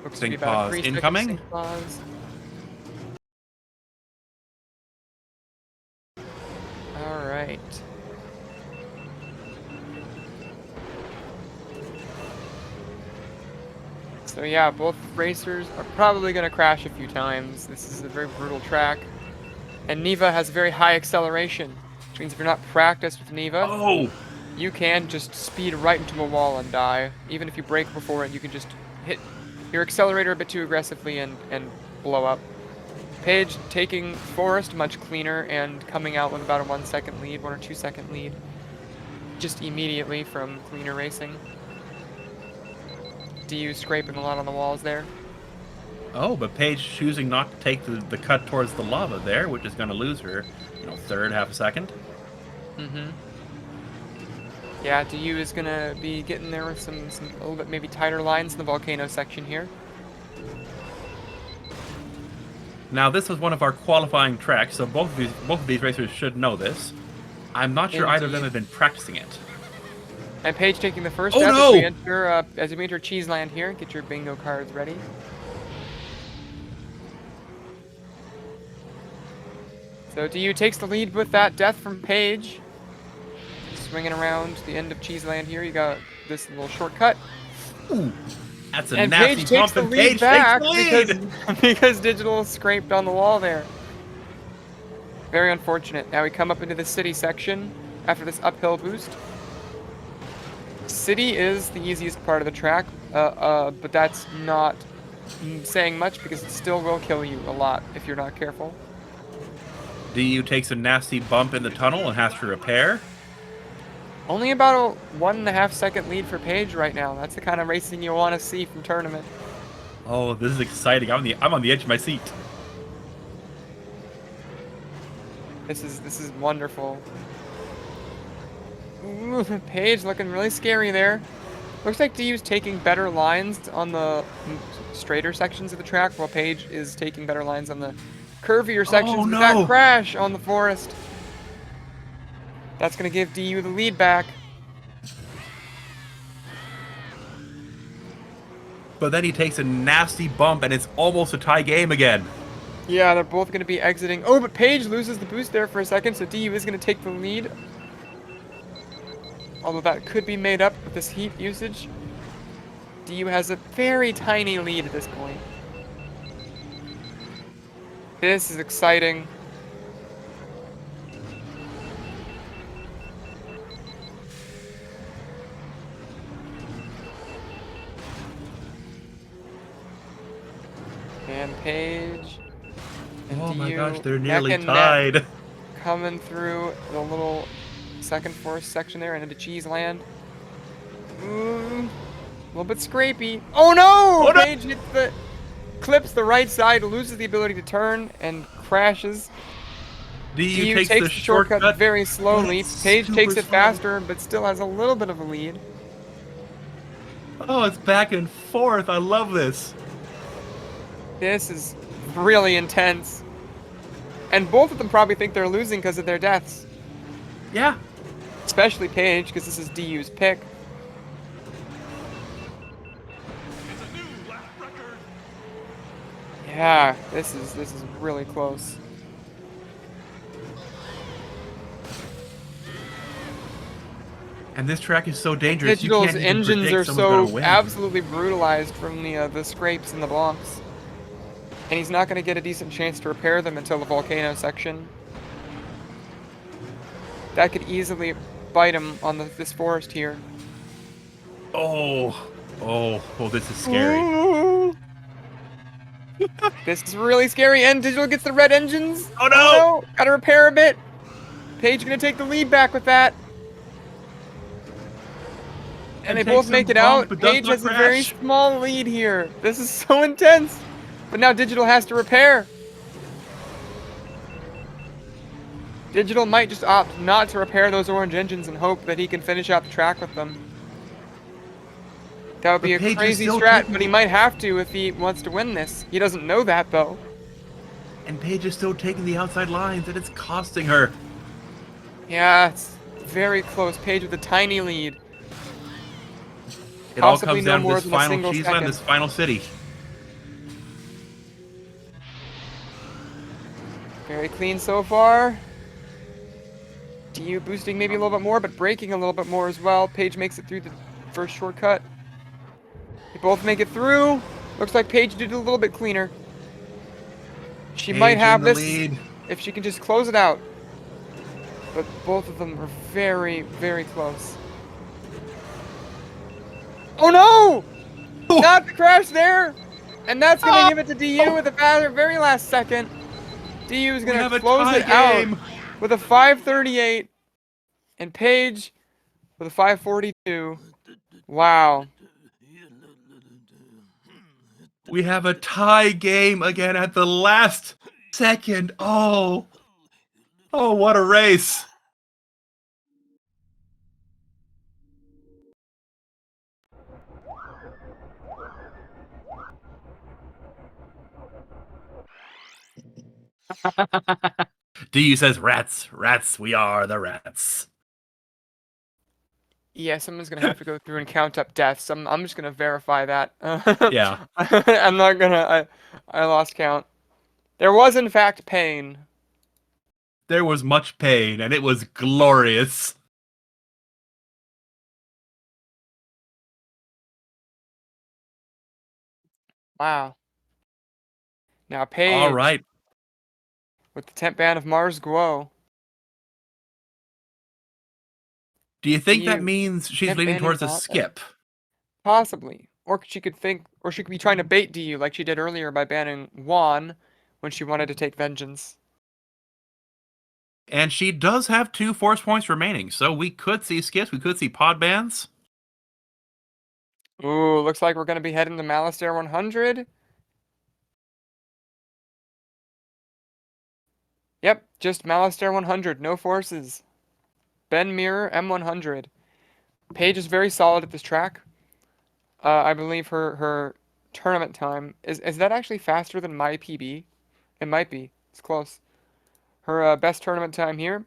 Looks Sync to be about pause 3 seconds incoming. sync pause. All right. So yeah, both racers are probably going to crash a few times. This is a very brutal track. And Neva has very high acceleration, which means if you're not practiced with Neva, you can just speed right into a wall and die. Even if you brake before it, you can just hit your accelerator a bit too aggressively and blow up. Paige taking Forest much cleaner and coming out with about a 1 second lead, 1 or 2 second lead, just immediately from cleaner racing. DU scraping a lot on the walls there. Oh, but Paige choosing not to take the cut towards the lava there, which is going to lose her, third half a second. Mm-hmm. Yeah, DU is going to be getting there with some a little bit maybe tighter lines in the volcano section here. Now, this was one of our qualifying tracks, so both of these racers should know this. I'm not sure either of them have been practicing it. And Paige taking the first step as we enter Cheeseland here. Get your bingo cards ready. So DU takes the lead with that death from Paige. Swinging around the end of Cheeseland here. You got this little shortcut. Ooh, that's a and nasty Paige bump, takes the and lead Paige back takes the lead! because Digital scraped on the wall there. Very unfortunate. Now we come up into the city section after this uphill boost. City is the easiest part of the track, but that's not saying much because it still will kill you a lot if you're not careful. DU takes a nasty bump in the tunnel and has to repair. Only about a 1.5 second lead for Paige right now. That's the kind of racing you want to see from tournament. Oh, this is exciting. I'm on the edge of my seat. This is wonderful. Ooh, Paige looking really scary there. Looks like DU's taking better lines on the straighter sections of the track, while Paige is taking better lines on the curvier sections with that crash on the Forest. That's going to give DU the lead back. But then he takes a nasty bump, and it's almost a tie game again. Yeah, they're both going to be exiting. Oh, but Paige loses the boost there for a second, so DU is going to take the lead. Although that could be made up with this heat usage. DU has a very tiny lead at this point. This is exciting. And Paige. And oh DU, my gosh, they're nearly neck and tied. neck, coming through the little second forest section there and into Cheeseland. A little bit scrapey. Oh no! Oh, no! Paige clips the right side, loses the ability to turn, and crashes. DU DU takes takes the the shortcut very but slowly. it's Paige takes super it slow. faster, but still has a little bit of a lead. Oh, it's back and forth. I love this. This is really intense. And both of them probably think they're losing because of their deaths. Yeah. Especially Paige, because this is DU's pick. It's a new lap record. Yeah, this is really close. And this track is so dangerous, you Digital's can't even engines predict are someone's gonna so win. absolutely brutalized from the scrapes and the blocks. And he's not going to get a decent chance to repair them until the volcano section. That could easily bite him on this forest here. Oh, this is scary. Ooh. This is really scary, and Digital gets the red engines. Oh, no! Oh no! Gotta repair a bit. Paige gonna take the lead back with that. And they both make it out. Paige has a very small lead here. This is so intense. But now Digital has to repair. Digital might just opt not to repair those orange engines and hope that he can finish out the track with them. That would be a crazy strat, but he might have to if he wants to win this. He doesn't know that, though. And Paige is still taking the outside lines, and it's costing her. Yeah, it's very close. Paige with a tiny lead. It all comes down to this final cheese land, this final city. Very clean so far. DU boosting maybe a little bit more, but braking a little bit more as well. Paige makes it through the first shortcut. They both make it through. Looks like Paige did it a little bit cleaner. She might have this if she can just close it out. But both of them are very, very close. Oh no! Not the crash there! And that's going to give it to DU with the very last second. DU is going to close it out with a 5:38. And Paige with a 5:42. Wow. We have a tie game again at the last second. Oh, what a race. DU says, rats, we are the rats. Yeah, someone's gonna have to go through and count up deaths. I'm just gonna verify that. Yeah. I'm not gonna. I lost count. There was in fact pain. There was much pain, and it was glorious. Wow. Now Paige. All right. With the temp ban of Mars Guo. Do you think that means she's leaning towards a skip? Possibly. Or she could be trying to bait DU like she did earlier by banning Juan when she wanted to take vengeance. And she does have 2 force points remaining, so we could see skips, we could see pod bans. Ooh, looks like we're going to be heading to Malastair 100. Yep, just Malastair 100, no forces. Ben Mirror, M100. Paige is very solid at this track. I believe her tournament time, is that actually faster than my PB? It might be, it's close. Her best tournament time here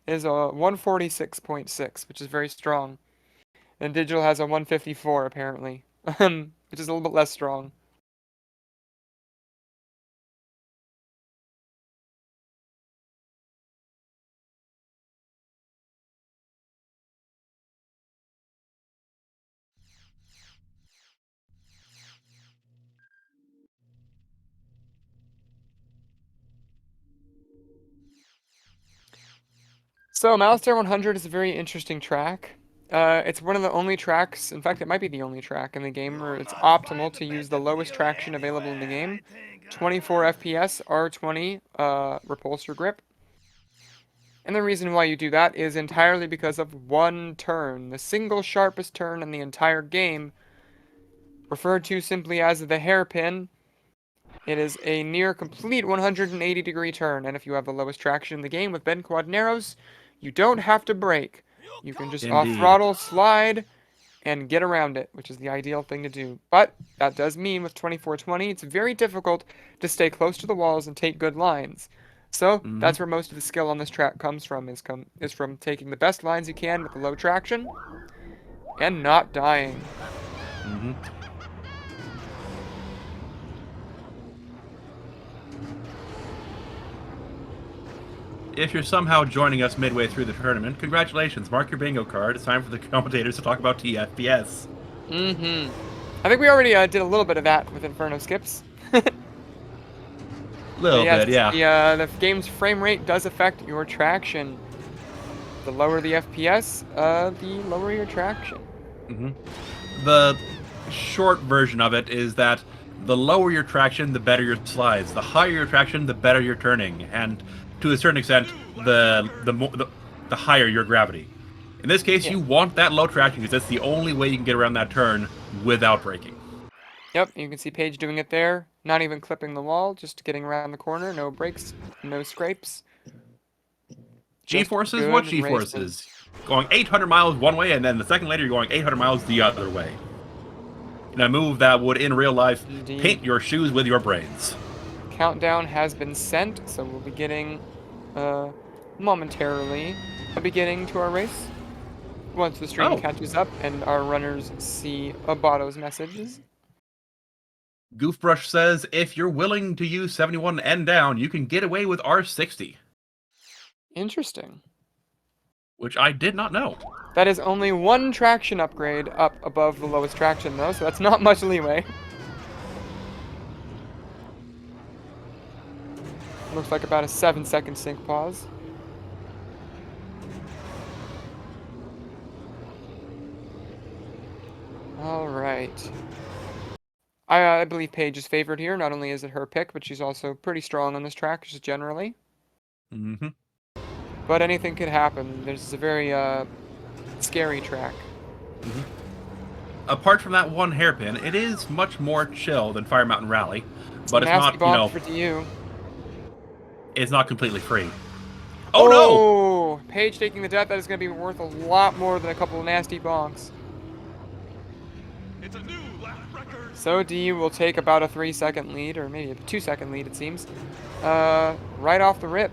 is a 146.6, which is very strong. And Digital has a 154 apparently, which is a little bit less strong. So Malastair 100 is a very interesting track. It's one of the only tracks, in fact it might be the only track in the game where it's optimal to use the lowest traction available in the game. 24 FPS, R20 repulsor grip. And the reason why you do that is entirely because of one turn, the single sharpest turn in the entire game, referred to simply as the hairpin. It is a near complete 180-degree turn, and if you have the lowest traction in the game with bend quad narrows, you don't have to brake. You can just Indeed. off-throttle, slide, and get around it, which is the ideal thing to do. But that does mean with 2420, it's very difficult to stay close to the walls and take good lines. So that's where most of the skill on this track comes from, is from taking the best lines you can with the low traction and not dying. Mm-hmm. If you're somehow joining us midway through the tournament, congratulations. Mark your bingo card. It's time for the commentators to talk about TFPS. Mm-hmm. I think we already did a little bit of that with Inferno Skips. Little Yes, bit, yeah. the game's frame rate does affect your traction. The lower the FPS, the lower your traction. Mm-hmm. The short version of it is that the lower your traction, the better your slides. The higher your traction, the better your turning, and to a certain extent, the higher your gravity. In this case, Yeah. you want that low traction because that's the only way you can get around that turn without braking. Yep, you can see Paige doing it there. Not even clipping the wall, just getting around the corner. No breaks, no scrapes. Just G-forces? good What racing. G-forces? Going 800 miles one way, and then the second later you're going 800 miles the other way. In a move that would, in real life, Indeed. paint your shoes with your brains. Countdown has been sent, so we'll be getting, momentarily, a beginning to our race. Once the stream Oh. catches up and our runners see Abato's messages. Goofbrush says, if you're willing to use 71 and down, you can get away with R60. Interesting. Which I did not know. That is only one traction upgrade up above the lowest traction, though, so that's not much leeway. Looks like about a 7-second sync pause. Alright. I believe Paige is favored here. Not only is it her pick, but she's also pretty strong on this track, just generally. Mm-hmm. But anything could happen. This is a very, scary track. Mm-hmm. Apart from that one hairpin, it is much more chill than Fire Mountain Rally, but it's Nasty not, you know, bonk for DU. it's not completely free. Oh no! Oh! Paige taking the death. That is going to be worth a lot more than a couple of nasty bonks. It's a new lap record. So DU will take about a 3-second lead, or maybe a 2-second lead, it seems. Right off the rip.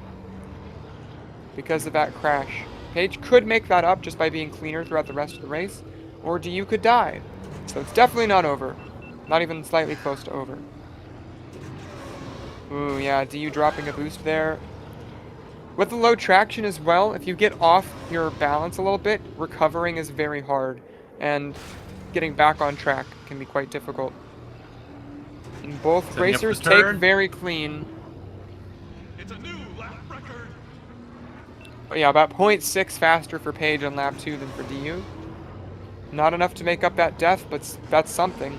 Because of that crash. Paige could make that up just by being cleaner throughout the rest of the race, or DU could die. So it's definitely not over. Not even slightly close to over. Ooh, yeah, DU dropping a boost there. With the low traction as well, if you get off your balance a little bit, recovering is very hard, and getting back on track can be quite difficult. And both Setting up the racers take turn. very clean. It's a new lap record. But yeah, about 0.6 faster for Paige on lap 2 than for DU. Not enough to make up that death, but that's something.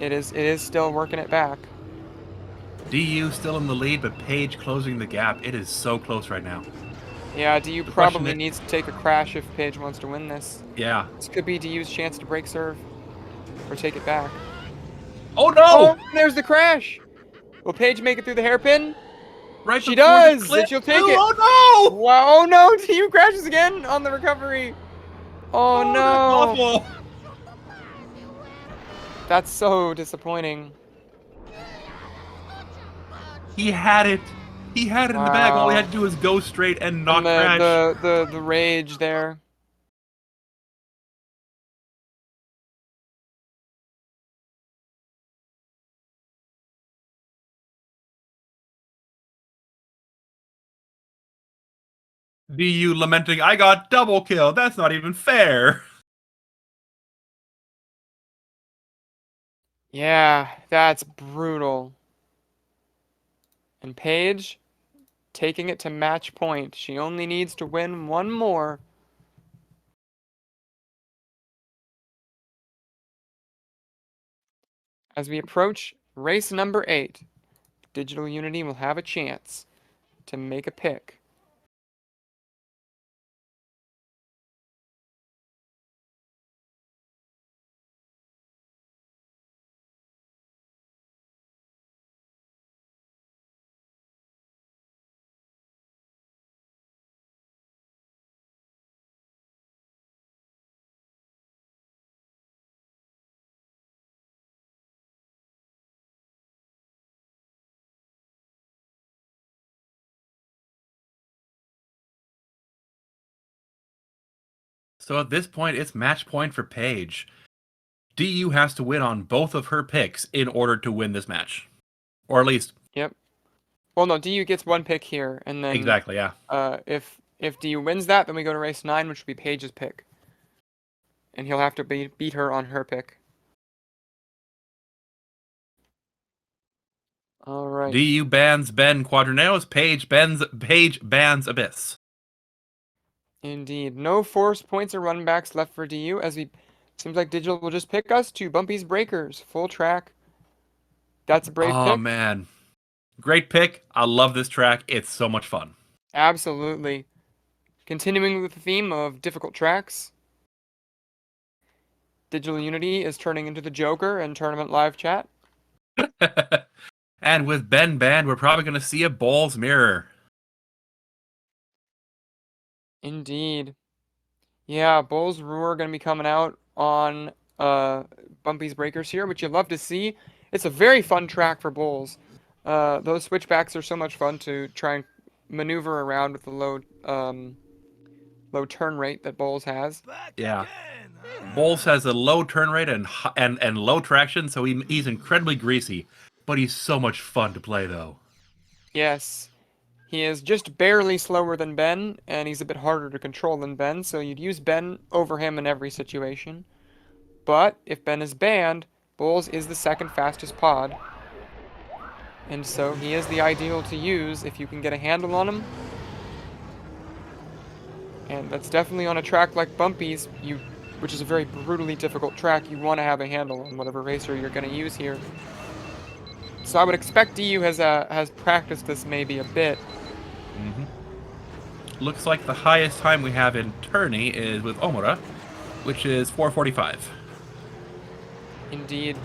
It is still working it back. DU still in the lead, but Paige closing the gap. It is so close right now. Yeah, DU The question probably is- needs to take a crash if Paige wants to win this. Yeah. This could be DU's chance to break serve. Or take it back. Oh no! Oh, there's the crash! Will Paige make it through the hairpin? Right She before the does, clip, and she'll take too. it. Oh no! Wow, oh no, DU crashes again on the recovery. Oh no. That's awful. That's so disappointing. He had it. He had it in the bag. All he Wow. had to do was go straight and not And crash. the rage there. DU lamenting, I got double kill. That's not even fair. Yeah, that's brutal. And Paige taking it to match point. She only needs to win one more. As we approach race number 8, DigitalUnity will have a chance to make a pick So at this point, it's match point for Paige. DU has to win on both of her picks in order to win this match. Or at least... Yep. Well, no, DU gets one pick here, and then Exactly, yeah. if DU wins that, then we go to race 9, which will be Paige's pick. And he'll have to beat her on her pick. All right. DU bans Ben Quadraneos, Paige bans Abyss. Indeed. No force points or run backs left for DU, as we... Seems like Digital will just pick us to Bumpy's Breakers. Full track. That's a brave pick. Oh, man. Great pick. I love this track. It's so much fun. Absolutely. Continuing with the theme of difficult tracks, DigitalUnity is turning into the Joker in Tournament Live Chat. And with Ben banned, we're probably going to see a Ball's Mirror. Indeed. Yeah, Bull's Roar going to be coming out on Bumpy's Breakers here, which you'd love to see. It's a very fun track for Bulls. Those switchbacks are so much fun to try and maneuver around with the low turn rate that Bulls has. Yeah. Bulls has a low turn rate and low traction, so he's incredibly greasy. But he's so much fun to play, though. Yes. He is just barely slower than Ben, and he's a bit harder to control than Ben, so you'd use Ben over him in every situation. But if Ben is banned, Bulls is the second fastest pod. And so he is the ideal to use if you can get a handle on him. And that's definitely on a track like Bumpy's, which is a very brutally difficult track. You want to have a handle on whatever racer you're going to use here. So I would expect DU has practiced this maybe a bit. Mm-hmm. Looks like the highest time we have in tourney is with Omura, which is 4:45. Indeed.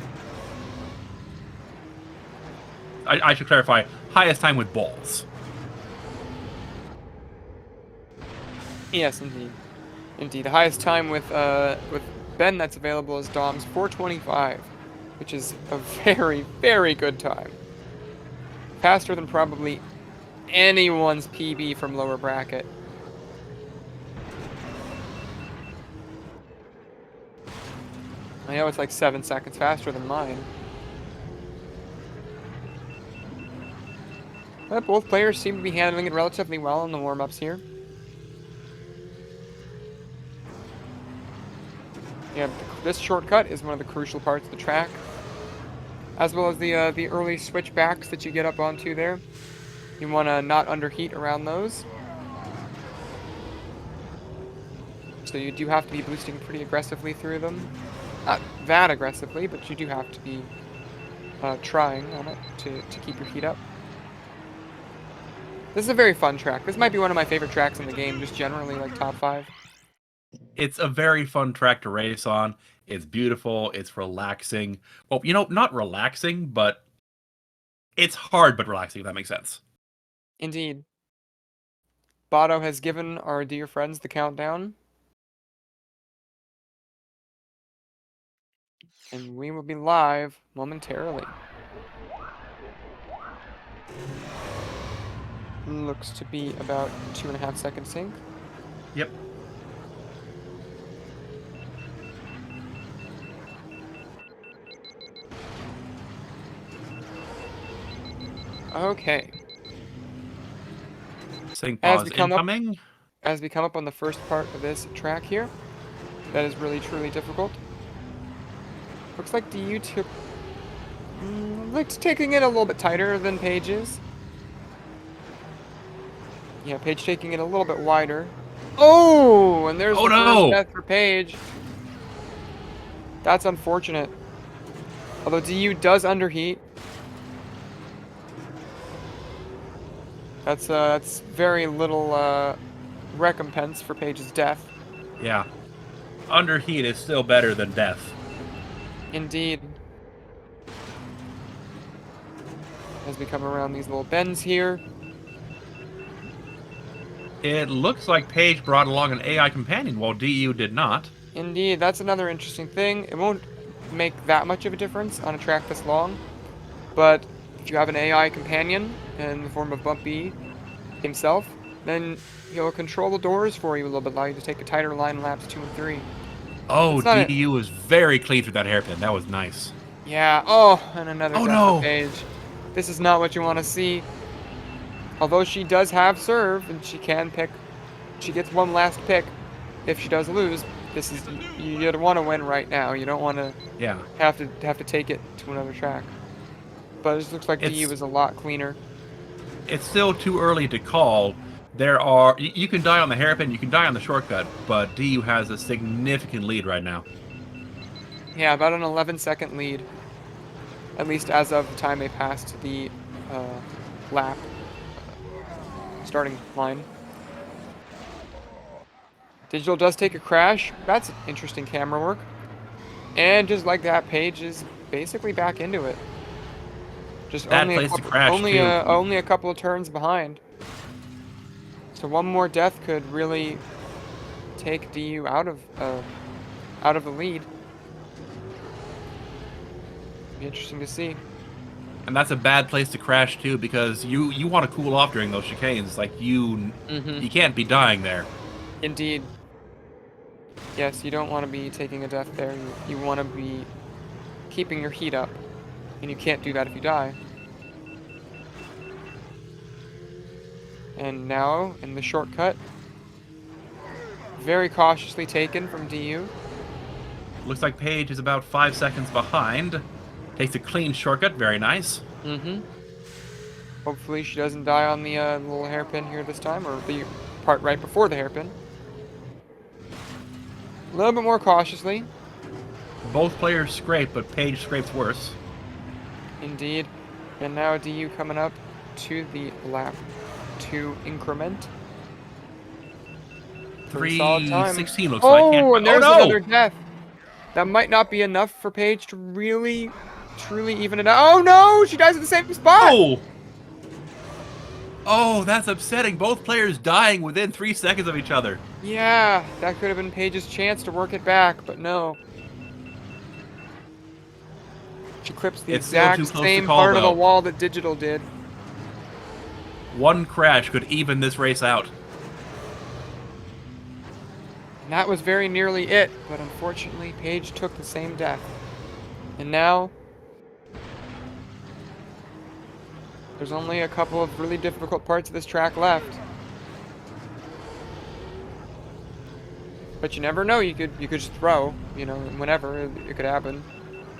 I should clarify, highest time with Balls. Yes, indeed. Indeed. The highest time with Ben that's available is Dom's 4:25, which is a very, very good time. Faster than probably anyone's PB from lower bracket. I know it's like 7 seconds faster than mine. But both players seem to be handling it relatively well in the warm-ups here. Yeah, this shortcut is one of the crucial parts of the track, as well as the early switchbacks that you get up onto there. You want to not underheat around those. So you do have to be boosting pretty aggressively through them. Not that aggressively, but you do have to be trying on it to keep your heat up. This is a very fun track. This might be one of my favorite tracks in the game, just generally like top 5. It's a very fun track to race on. It's beautiful. It's relaxing. Well, not relaxing, but it's hard but relaxing, if that makes sense. Indeed. Botto has given our dear friends the countdown. And we will be live momentarily. Looks to be about 2.5 seconds sync. Yep. Okay. Sync pause incoming. As we come up on the first part of this track here, that is really truly difficult. Looks like DU took, taking it a little bit tighter than Paige's. Yeah, Paige taking it a little bit wider. Oh, and there's the first death for Paige. That's unfortunate. Although DU does underheat. That's very little recompense for Paige's death. Yeah. Underheat is still better than death. Indeed. As we come around these little bends here. It looks like Paige brought along an AI companion while DU did not. Indeed, that's another interesting thing. It won't make that much of a difference on a track this long, but if you have an AI companion in the form of Bumpy himself, then he'll control the doors for you a little bit, allow you to take a tighter line in laps 2 and 3. Oh, It's not a... DU was very clean through that hairpin. That was nice. Yeah, oh, and another Oh, death for no. Paige. This is not what you want to see. Although she does have serve, and she can pick... She gets one last pick if she does lose. This is... You want to win right now. You don't want to Yeah. have to take it to another track. But it looks like DU is a lot cleaner. It's still too early to call. There are... You can die on the hairpin, you can die on the shortcut, but DU has a significant lead right now. Yeah, about an 11-second lead. At least as of the time they passed the lap starting line. Digital does take a crash. That's interesting camera work. And just like that, Paige is basically back into it. Just Bad only place to crash, only too. only a couple of turns behind. So one more death could really take DU out of the lead. Be interesting to see. And that's a bad place to crash too, because you want to cool off during those chicanes. Like you can't be dying there. Indeed. Yes, you don't want to be taking a death there. You want to be keeping your heat up, and you can't do that if you die. And now in the shortcut, very cautiously taken from DU. Looks like Paige is about 5 seconds behind. Takes a clean shortcut, very nice. Hopefully she doesn't die on the little hairpin here this time, or the part right before the hairpin. A little bit more cautiously. Both players scrape, but Paige scrapes worse. Indeed. And now DU coming up to the lap 2 increment. Pretty solid time. 3:16 looks like. Oh, and there's no! another death. That might not be enough for Paige to really, truly even it out. Oh no, she dies at the same spot. Oh! Oh, that's upsetting. Both players dying within 3 seconds of each other. Yeah, that could have been Paige's chance to work it back, but no. She clips the exact same part of the wall that Digital did. One crash could even this race out. And that was very nearly it, but unfortunately, Paige took the same death. And now, there's only a couple of really difficult parts of this track left. But you never know, you could just throw, you know, whenever it could happen.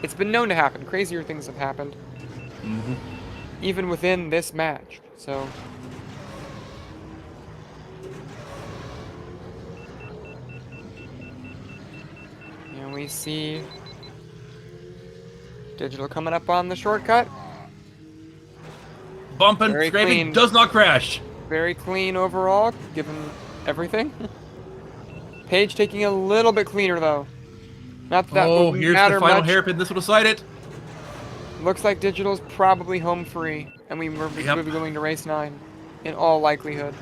It's been known to happen. Crazier things have happened. Even within this match, so... And we see Digital coming up on the shortcut. Bumping, Very scraping, clean. does not crash. Very clean overall, given everything. Paige taking a little bit cleaner, though. Not that Oh, here's the final much. hairpin. This will decide it. Looks like Digital's probably home free, and we will be going to race 9, in all likelihood.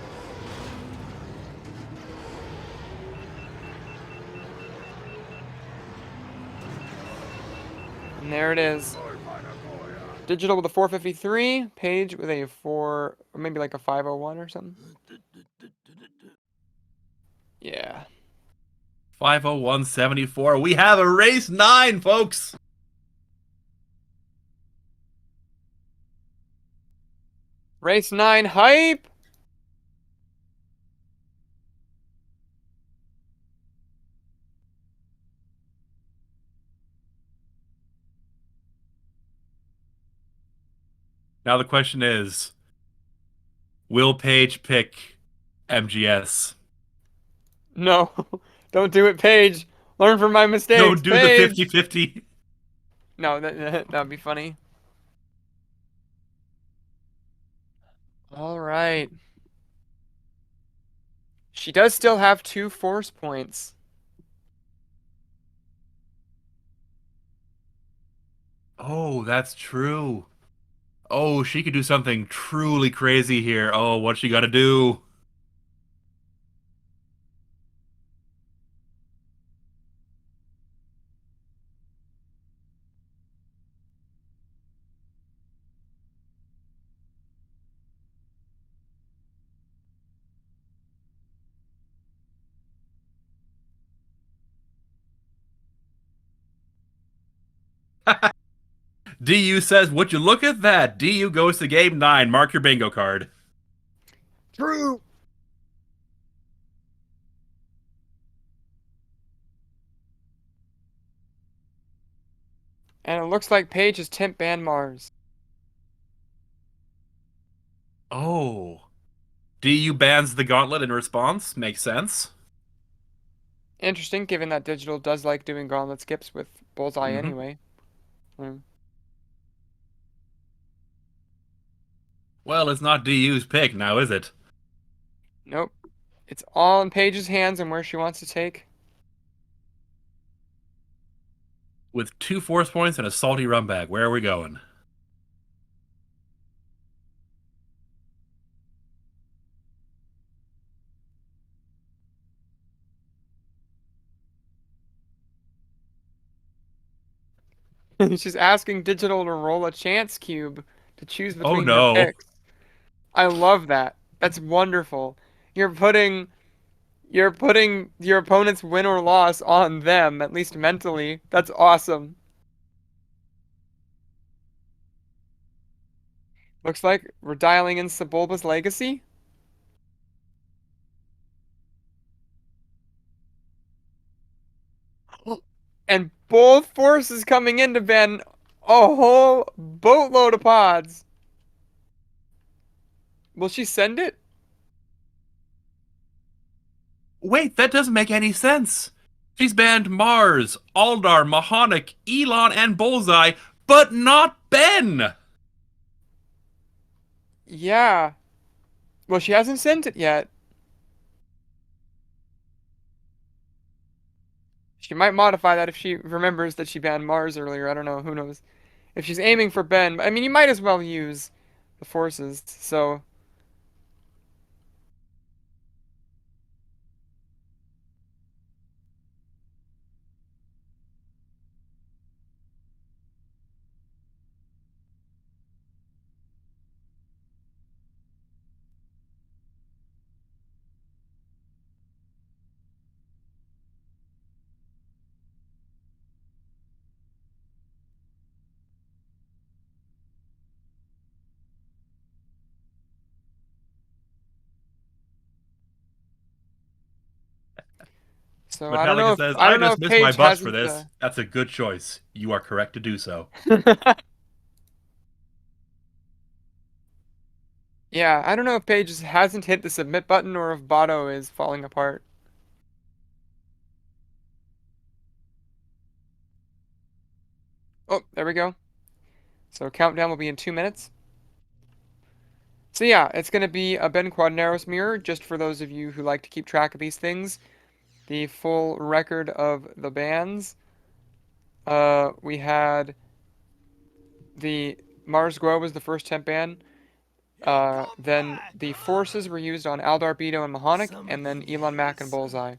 And there it is. Digital with a 453, Paige with a 4, or maybe like a 501 or something. Yeah. 5:01.74. We have a race 9, folks. Race 9 hype. Now the question is, will Paige pick MGS? No, don't do it, Paige. Learn from my mistakes. Don't do Paige. the 50-50. No, that'd be funny. All right. She does still have 2 force points. Oh, that's true. Oh, she could do something truly crazy here. Oh, what's she got to do? DU says, would you look at that? DU goes to game 9. Mark your bingo card. True. And it looks like Paige has temp banned Mars. Oh. DU bans the gauntlet in response. Makes sense. Interesting, given that Digital does like doing gauntlet skips with Bullseye Mm-hmm. anyway. Mm. Well, it's not DU's pick now, is it? Nope. It's all in Paige's hands and where she wants to take. With 2 force points and a salty rum bag, where are we going? She's asking Digital to roll a chance cube to choose Oh between her no. picks. I love that. That's wonderful. You're putting your opponent's win or loss on them, at least mentally. That's awesome. Looks like we're dialing in Sebulba's legacy. And both forces coming in to ban a whole boatload of pods. Will she send it? Wait, that doesn't make any sense. She's banned Mars, Aldar, Mahonic, Elon, and Bullseye, but not Ben! Yeah. Well, she hasn't sent it yet. She might modify that if she remembers that she banned Mars earlier. I don't know. Who knows? If she's aiming for Ben, I mean, you might as well use the forces. So, I don't know Metallica if says, I just missed my Paige bus for hasn't. this. That's a good choice. You are correct to do so. Yeah, I don't know if Paige hasn't hit the submit button or if Botto is falling apart. Oh, there we go. So countdown will be in 2 minutes. So yeah, it's going to be a Ben Quadneros mirror, just for those of you who like to keep track of these things. The full record of the bans. We had the Mars Guo was the first temp ban. Then the forces were used on Aldar Beto and Mahonic, and then Elon Mack and Bullseye.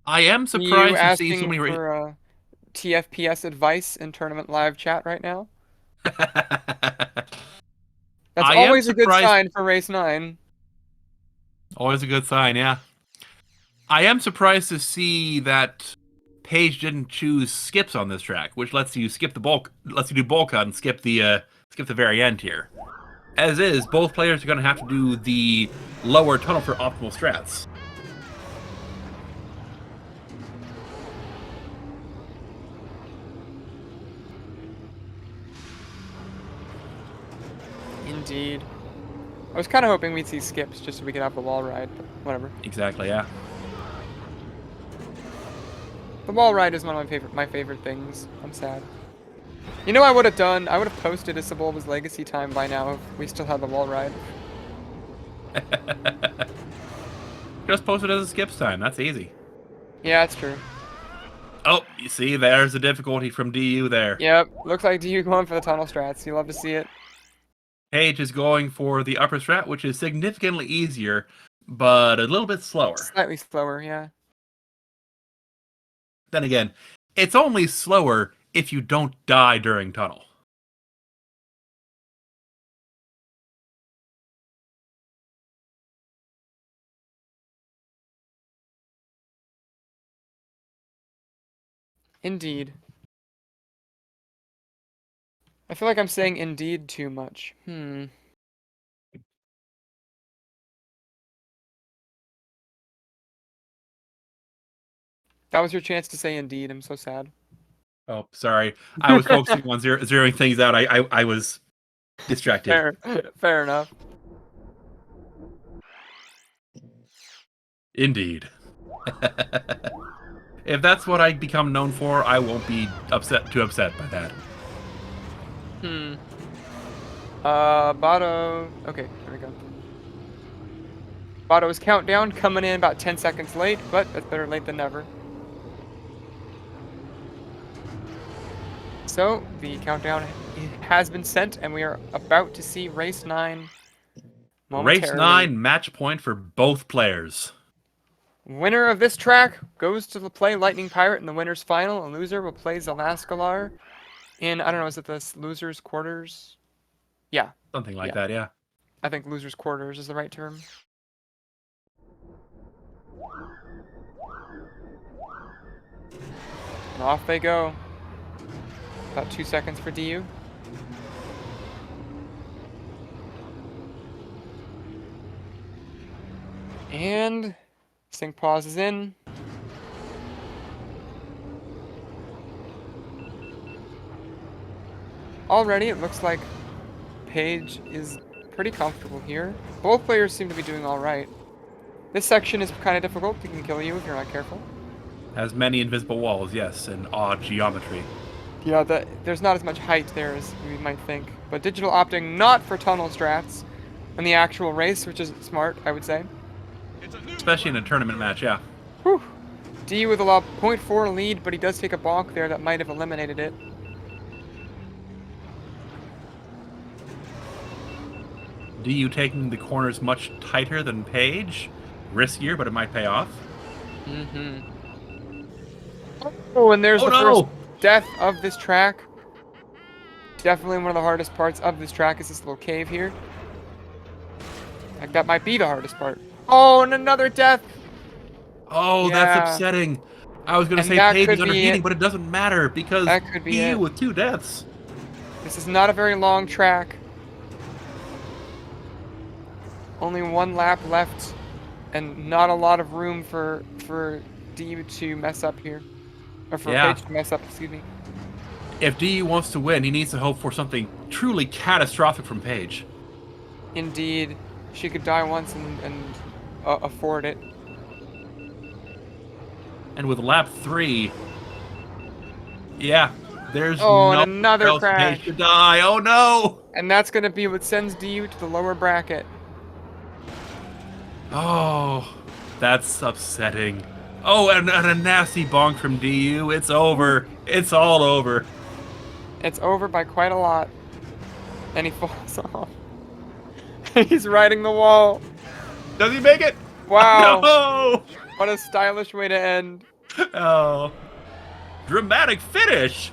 I am You surprised to see so asking many. for TFPS advice in tournament live chat right now? That's I am always a good surprised. sign for race 9. Always a good sign, yeah. I am surprised to see that Paige didn't choose skips on this track, which lets you skip the bulk, lets you do bulk cut and skip the very end here. As is, both players are going to have to do the lower tunnel for optimal strats. Indeed. I was kind of hoping we'd see skips just so we could have the wall ride, but whatever. Exactly, yeah. The wall ride is one of my favorite things. I'm sad. You know what I would have done? I would have posted a Sebulba's legacy time by now if we still had the wall ride. Just post it as a skips time. That's easy. Yeah, that's true. Oh, you see, there's the difficulty from DU there. Yep, looks like you going for the tunnel strats. You love to see it. Paige is going for the upper strat, which is significantly easier, but a little bit slower. Slightly slower, yeah. Then again, it's only slower if you don't die during tunnel. Indeed. I feel like I'm saying indeed too much. That was your chance to say indeed. I'm so sad. Oh, sorry. I was focusing on zeroing things out. I was distracted. Fair enough. Indeed. If that's what I become known for, I won't be too upset by that. Bato. Okay, here we go. Bato's countdown coming in about 10 seconds late, but that's better late than never. So, the countdown has been sent, and we are about to see Race 9 momentarily. Race 9, match point for both players. Winner of this track goes to play Lightning Pirate in the winner's final, and loser will play Zalaskalar in, I don't know, is it the loser's quarters? Yeah. Something like that, yeah. I think loser's quarters is the right term. And off they go. About 2 seconds for DU. And sync pause is in. Already it looks like Paige is pretty comfortable here. Both players seem to be doing alright. This section is kind of difficult. It can kill you if you're not careful. Has many invisible walls, yes, and odd geometry. Yeah, there's not as much height there as we might think. But Digital opting not for tunnel strats in the actual race, which is smart, I would say. Especially in a tournament match, yeah. Whew. D with a 0.4 lead, but he does take a bonk there that might have eliminated it. DU taking the corners much tighter than Paige. Riskier, but it might pay off. Oh, and there's the no! first death of this track. Definitely one of the hardest parts of this track is this little cave here. Like, that might be the hardest part. Oh, and another death! Oh, Yeah. that's upsetting. I was going to And say that Paige could is be underheating, it. but it doesn't matter because That could be DU it. with 2 deaths. This is not a very long track. Only 1 lap left, and not a lot of room for DU to mess up here. Or for Yeah. Paige to mess up, excuse me. If DU wants to win, he needs to hope for something truly catastrophic from Paige. Indeed, she could die once and afford it. And with lap 3, yeah, there's Oh, no and another else crash. Paige to die. Oh no! And that's going to be what sends DU to the lower bracket. Oh, that's upsetting. Oh, and a nasty bonk from DU. It's over. It's all over. It's over by quite a lot. And he falls off. He's riding the wall. Does he make it? Wow. No! What a stylish way to end. Oh. Dramatic finish.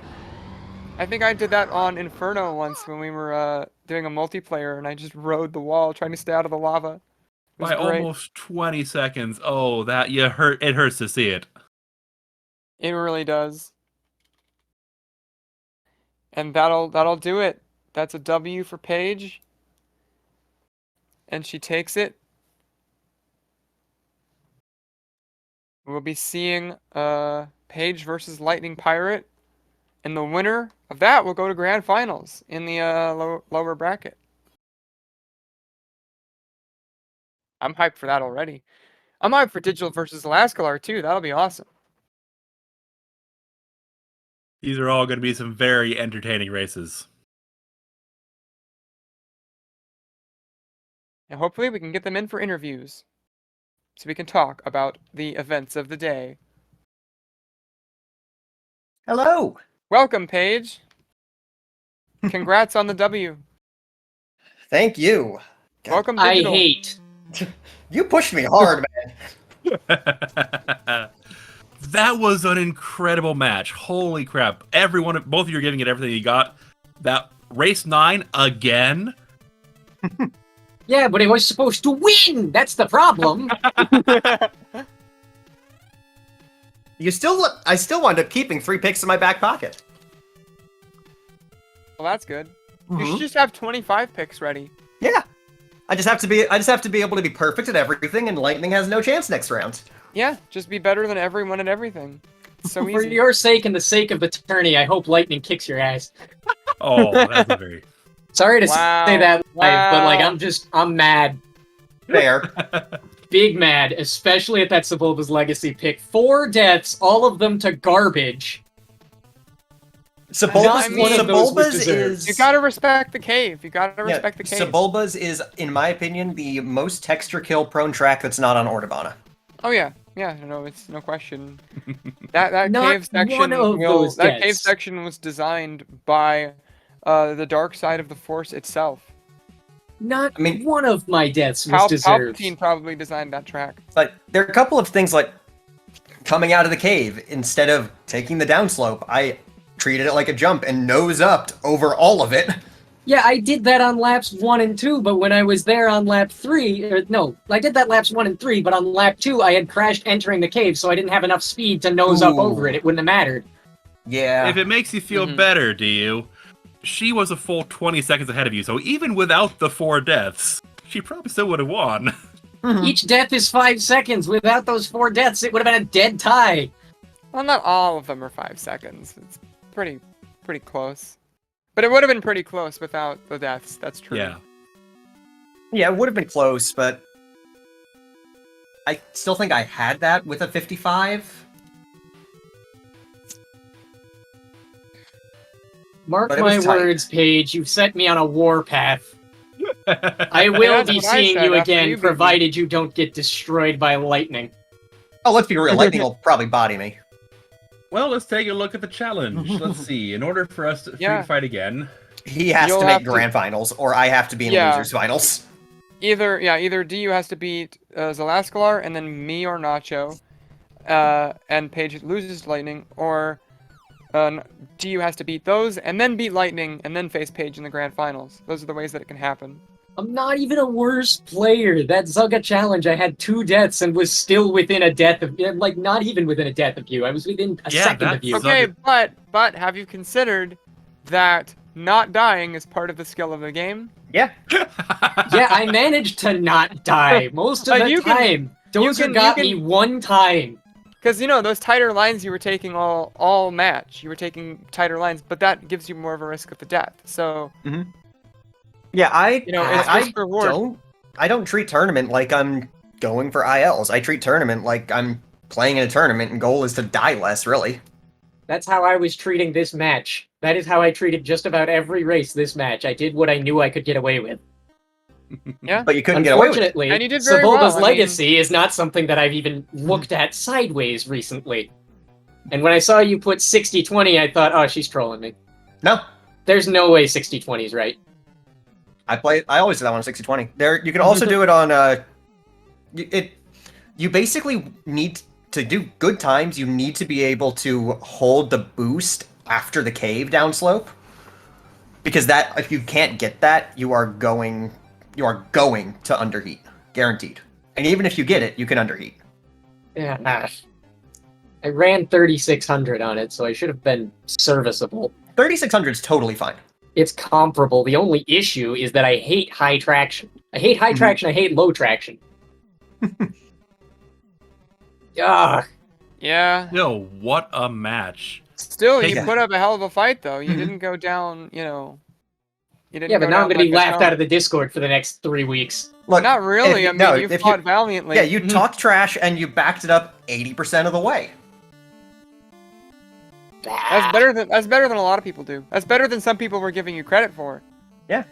I think I did that on Inferno once when we were doing a multiplayer, and I just rode the wall trying to stay out of the lava. It was By great. almost 20 seconds. Oh, that it hurts to see it. It really does. And that'll do it. That's a W for Paige. And she takes it. We'll be seeing Paige versus Lightning Pirate. And the winner of that will go to Grand Finals in the lower bracket. I'm hyped for that already. I'm hyped for Digital versus Alaskalar too. That'll be awesome. These are all going to be some very entertaining races. And hopefully we can get them in for interviews. So we can talk about the events of the day. Hello. Welcome, Paige. Congrats on the W. Thank you. God, Welcome, I Digital. hate. you pushed me hard, man. That was an incredible match. Holy crap. Both of you are giving it everything you got. That race 9 again. Yeah, but I was supposed to win. That's the problem. I still wound up keeping 3 picks in my back pocket. Well, that's good. You Mhm. should just have 25 picks ready. Yeah. I just have to be able to be perfect at everything, and Lightning has no chance next round. Yeah, just be better than everyone at everything. It's so For easy. your sake and the sake of the tourney, I hope Lightning kicks your ass. Oh, that's a very. Sorry to Wow. say that live, but like Wow. I'm mad. Fair. Big mad, especially at that Sebulba's Legacy pick. 4 deaths, all of them to garbage. Sebulba's, Not one of those was Sebulba's deserved. is... You gotta respect the cave. You gotta yeah, respect the cave. Sebulba's is, in my opinion, the most texture kill prone track that's not on Ordabana. Oh yeah, yeah. No, it's no question. That Not cave section one of those that cave deaths. section was designed by the dark side of the Force itself. Not I mean- one of my deaths was deserved. Palpatine probably designed that track. But there are a couple of things like coming out of the cave, instead of taking the downslope, I treated it like a jump and nose-upped over all of it. Yeah, I did that on laps 1 and 2, but when I was there on lap 3, no, I did that laps 1 and 3, but on lap 2 I had crashed entering the cave, so I didn't have enough speed to nose up Ooh. over it. It wouldn't have mattered. Yeah. If it makes you feel Mhm. better, do you? She was a full 20 seconds ahead of you, so even without the 4 deaths, she probably still would have won. Each death is 5 seconds. Without those 4 deaths, it would have been a dead tie. Well, not all of them are 5 seconds. It's pretty close. But it would have been pretty close without the deaths. That's true. Yeah. Yeah, it would have been close, but I still think I had that with a 55. Mark But it my was tight. words, Paige. You've set me on a warpath. I will That's be what I seeing said you after again, you beat me. provided you don't get destroyed by lightning. Oh, let's be real, Lightning will probably body me. Well, let's take a look at the challenge. Let's see. In order for us to Yeah. fight again, He has You'll to have make to- grand finals, or I have to be in Yeah. losers finals. Either DU has to beat Zalaskalar and then me or Nacho, and Paige loses Lightning, or DU has to beat those and then beat Lightning and then face Paige in the grand finals. Those are the ways that it can happen. I'm not even a worse player. That Zugga challenge, I had 2 deaths and was still within a death of, like, not even within a death of you. I was within a Yeah, second of that's you. okay. Okay, but have you considered that not dying is part of the skill of the game? Yeah. Yeah, I managed to not die most of the You can- time. Dozer you got can- me 1 time. Because, those tighter lines you were taking all match. You were taking tighter lines, but that gives you more of a risk of the death. So, Yeah, it's risk reward. I don't treat tournament like I'm going for ILs. I treat tournament like I'm playing in a tournament, and goal is to die less, really. That's how I was treating this match. That is how I treated just about every race this match. I did what I knew I could get away with. Yeah. But you couldn't get away with it. Unfortunately, And you did very Sebulba's well, I mean- Legacy is not something that I've even looked at sideways recently. And when I saw you put 60-20, I thought, oh, she's trolling me. No. There's no way 60-20 is right. I always do that one on 60-20. There, you can also do it on, you basically need to do good times, you need to be able to hold the boost after the cave downslope. Because that, if you can't get that, you are going to underheat. Guaranteed. And even if you get it, you can underheat. Yeah. I ran 3600 on it, so I should have been serviceable. 3600 is totally fine. It's comparable. The only issue is that I hate high traction. I hate high traction, I hate low traction. Ah, Yeah. Yo, what a match. Still, Hey, you put up a hell of a fight, though. You didn't go down, You didn't yeah, but go now I'm down going to be like a laughed stone. out of the Discord for the next 3 weeks. Look, Not really. I mean, you fought valiantly. Yeah, you talked trash and you backed it up 80% of the way. That's better than a lot of people do. That's better than some people were giving you credit for. Yeah.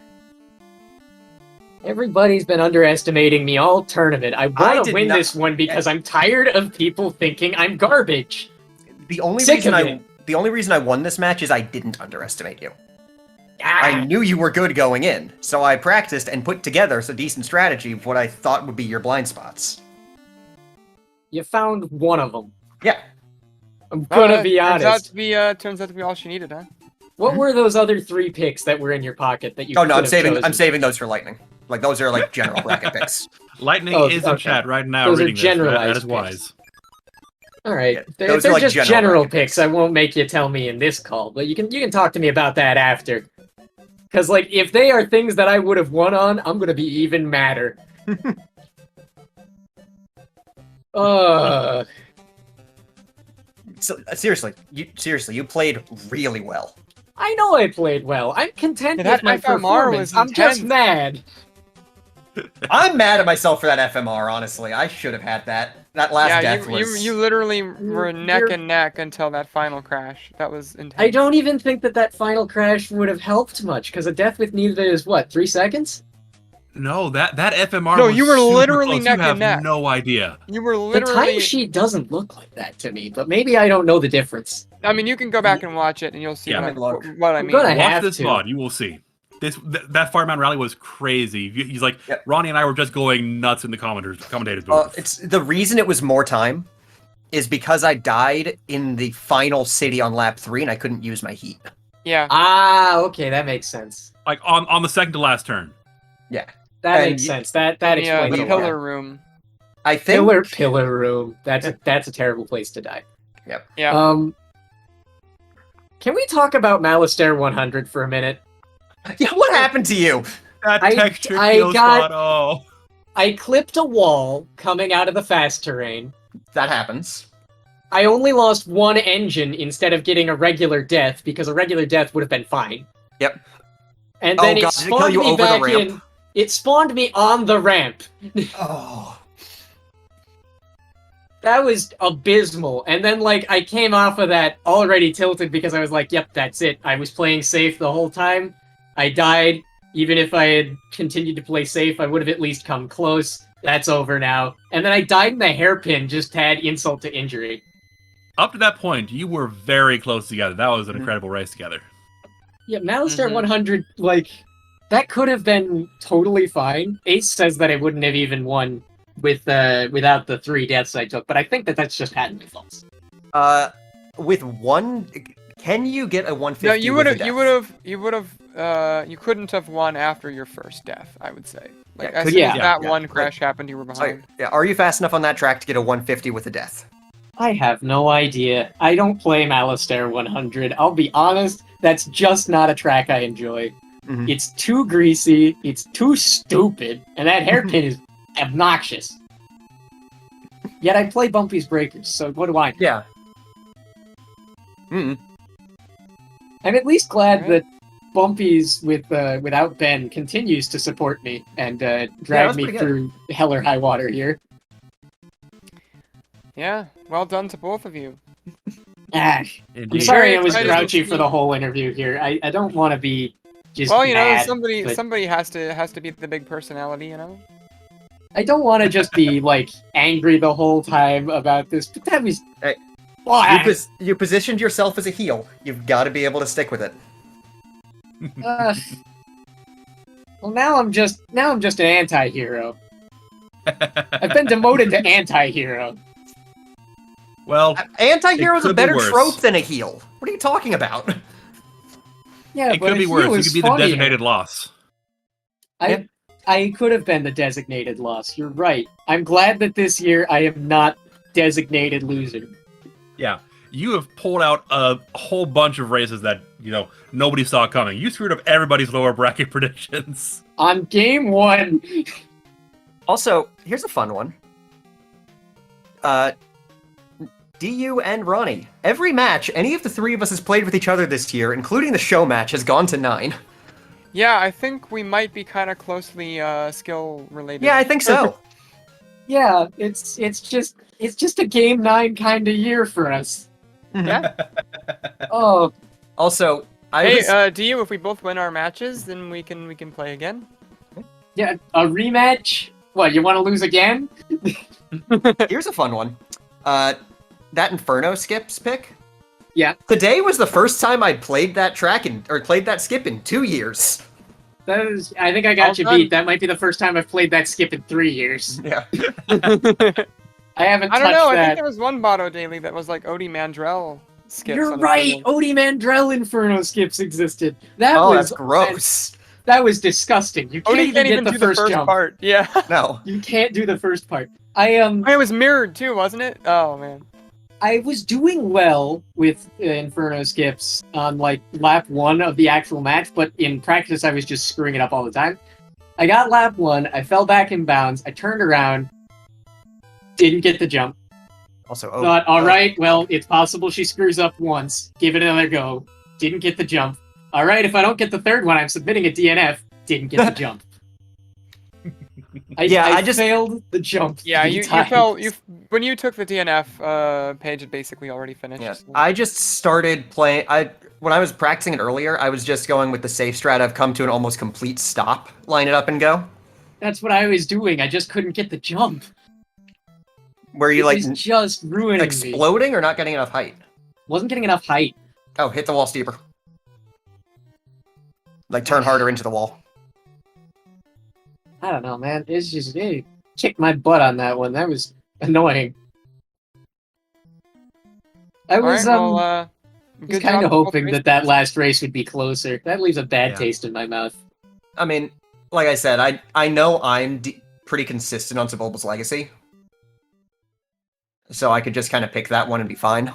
Everybody's been underestimating me all tournament. I I want to did win not- this one because I'm tired of people thinking I'm garbage. The only Sick reason of I it. the only reason I won this match is I didn't underestimate you. Ah, I knew you were good going in, so I practiced and put together a decent strategy of what I thought would be your blind spots. you found one of them. Yeah. I'm gonna be honest. Turns out to be all she needed, huh? What were those other 3 picks that were in your pocket that you? Oh no, I'm could have chosen? saving those for lightning. Like those are like general bracket picks. Lightning Oh, is in okay. chat right now Those are reading this. That generalized is wise. All right, Yeah, if those they're are, like, just general general bracket picks. picks. I won't make you tell me in this call, but you can talk to me about that after. Because like if they are things that I would have won on, I'm gonna be even madder. Uh, So, seriously, you played really well. I know I played well. I'm content Yeah, with that my FMR performance. was I'm just intense. mad. I'm mad at myself for that FMR, honestly. I should have had that. That last Yeah, death you was... you literally were neck You're- and neck until that final crash. That was intense. I don't even think that final crash would have helped much because a death with needed is what 3 seconds. No, that FMR No, was you were super literally close. neck You and have neck. no idea. You were The literally. timesheet doesn't look like that to me, but maybe I don't know the difference. I mean, you can go back and watch it, and you'll see Yeah. what I I'm mean. gonna Watch have this to. VOD, you will see. That Fireman rally was crazy. He's like, Yep. Ronnie and I were just going nuts in the commentators booth. It's the reason it was more time is because I died in the final city on lap 3 and I couldn't use my heat. Yeah. Ah, okay, that makes sense. Like on the second to last turn. Yeah. That And makes sense. That explains The a lot. pillar room. I think... Pillar room. That's a terrible place to die. Yep. Yeah. Can we talk about Malastair 100 for a minute? Yeah, what happened to you? That I texture got- spot, oh. I clipped a wall coming out of the fast terrain. That happens. I only lost 1 engine instead of getting a regular death because a regular death would have been fine. Yep. And Oh, then it God, did it kill spawned you me over the back ramp? in. It spawned me on the ramp. Oh. That was abysmal. And then, like, I came off of that already tilted because I was like, yep, that's it. I was playing safe the whole time. I died. Even if I had continued to play safe, I would have at least come close. That's over now. And then I died in the hairpin, just had insult to injury. Up to that point, you were very close together. That was an incredible race together. Yeah, Malastair Mhm. 100, like, that could have been totally fine. Ace says that I wouldn't have even won with without the 3 deaths I took, but I think that's just had me false. With 1... Can you get a 150 No, you with a death? You couldn't have won after your first death, I would say. Like, Yeah, as could- soon yeah, as that yeah. one crash happened, you were behind. Yeah, are you fast enough on that track to get a 150 with a death? I have no idea. I don't play Malastair 100. I'll be honest, that's just not a track I enjoy. Mhm. It's too greasy, it's too stupid, and that hairpin is obnoxious. Yet I play Bumpy's Breakers, so what do I know? Yeah. Mm. I'm at least glad Alright. that Bumpy's without Ben continues to support me and drag that's me pretty good. through hell or high water here. Yeah, well done to both of you. Ah, I'm Indeed. sorry Very I was excited to grouchy for see- the whole interview here. I don't want to be just Well, you know, mad, somebody but has to be the big personality, you know. I don't want to just be like angry the whole time about this. But that was Hey, Ah, You positioned yourself as a heel. You've got to be able to stick with it. well, now I'm just an anti-hero. I've been demoted to anti-hero. Well, Anti-hero is a could be better worse. trope than a heel. What are you talking about? Yeah, it but could be a worse. heel You is could be the funnier. designated loss. I could have been the designated loss. You're right. I'm glad that this year I am not designated loser. Yeah, you have pulled out a whole bunch of races that, nobody saw coming. You screwed up everybody's lower bracket predictions. On game 1, Also, here's a fun one. DU and Ronnie. Every match any of the 3 of us has played with each other this year, including the show match, has gone to 9. Yeah, I think we might be kind of closely skill related. Yeah, I think so. yeah, it's just a game 9 kind of year for us. Yeah. Oh, Also, Hey, do you? If we both win our matches, then we can play again. yeah, a rematch? What, you want to lose again? here's a fun one. That Inferno skips pick. Yeah. Today was the first time I'd played that track played that skip in 2 years. That is, I think I got Well you done. beat. That might be the first time I've played that skip in 3 years. Yeah. I haven't I don't touched know. I that. think there was one Botto daily that was like Odie Mandrell skips. You're on right. Inferno. Odie Mandrell Inferno skips existed. That Oh, was that's gross. That was disgusting. You can't, Odie can't get even the do the first first jump. part. Yeah. No. You can't do the first part. I It was mirrored too, wasn't it? Oh man. I was doing well with Inferno skips on like lap 1 of the actual match, but in practice I was just screwing it up all the time. I got lap 1, I fell back in bounds, I turned around, didn't get the jump. Also, Thought, alright, well, it's possible she screws up once. Give it another go. Didn't get the jump. Alright, if I don't get the third one, I'm submitting a DNF. Didn't get the jump. I just failed the jump. Yeah, 3 you times. fell. When you took the DNF, Paige had basically already finished. Yeah, So. I just started playing. When I was practicing it earlier, I was just going with the safe strat of come to an almost complete stop, line it up, and go. That's what I was doing. I just couldn't get the jump. Were you It was just ruining me. exploding or not getting enough height? Wasn't getting enough height. Oh, hit the wall steeper. Like turn harder into the wall. I don't know, man. It's just it kicked my butt on that one. That was annoying. I was Alright, well, was good kind job of to both hoping races. that last race would be closer. That leaves a bad Yeah. taste in my mouth. I mean, like I said, I know I'm pretty consistent on Sebulba's Legacy. So I could just kind of pick that one and be fine.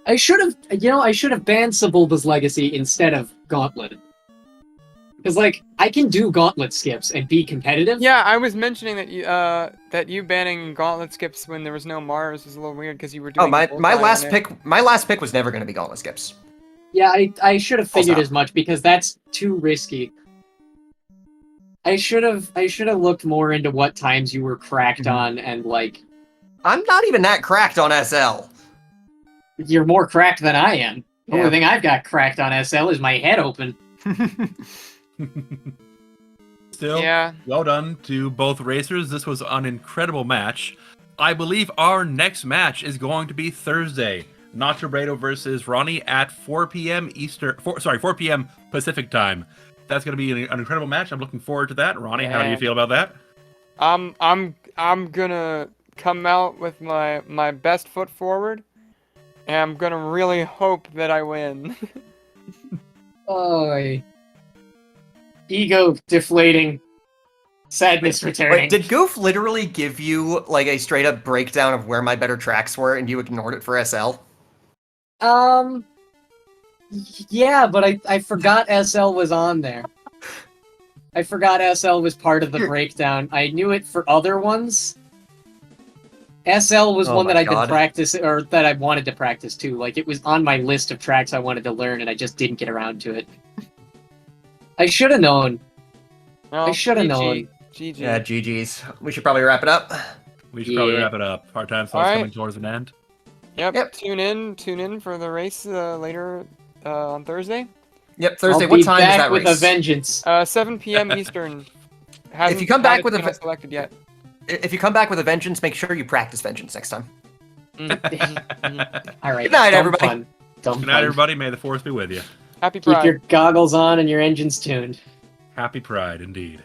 I should have banned Sebulba's Legacy instead of Gauntlet. Because, like, I can do Gauntlet skips and be competitive. Yeah, I was mentioning that you banning Gauntlet skips when there was no Mars was a little weird because you were doing. Oh, my bullseye last on it. pick was never going to be Gauntlet skips. Yeah, I should have figured Also- as much because that's too risky. I should have looked more into what times you were cracked on and like I'm not even that cracked on SL. you're more cracked than I am. The Yeah. only thing I've got cracked on SL is my head open. Still, Yeah. well done to both racers. This was an incredible match. I believe our next match is going to be Thursday. Nacho Bredo versus Ronnie at 4 p.m. 4 p.m. Pacific time. That's going to be an incredible match. I'm looking forward to that. Ronnie, how do you Yeah. feel about that? I'm gonna come out with my best foot forward, and I'm gonna really hope that I win. Oy. Ego deflating. Sadness returning. Wait, did Goof literally give you like a straight up breakdown of where my better tracks were and you ignored it for SL? Yeah, but I forgot SL was on there. I forgot SL was part of the breakdown. I knew it for other ones. SL was Oh one that my I could God. practice, or that I wanted to practice too. Like, it was on my list of tracks I wanted to learn, and I just didn't get around to it. I should have known. Well, I shoulda GG. known. GG. Yeah, GG's. We should probably wrap it up. We should probably Yeah. wrap it up. Our time slot's Alright. coming towards an end. Yep. Tune in for the race later on Thursday. Yep, Thursday. I'll What be time is back that with race? a vengeance. 7 p.m. Eastern. Hasn't you come had back its with a channel ve- selected yet. If you come back with a vengeance, make sure you practice vengeance next time. All right. Good night, dumb everybody. Fun. Dumb Good night, fun. everybody. May the force be with you. Happy Keep Pride. your goggles on and your engines tuned. Happy Pride, indeed.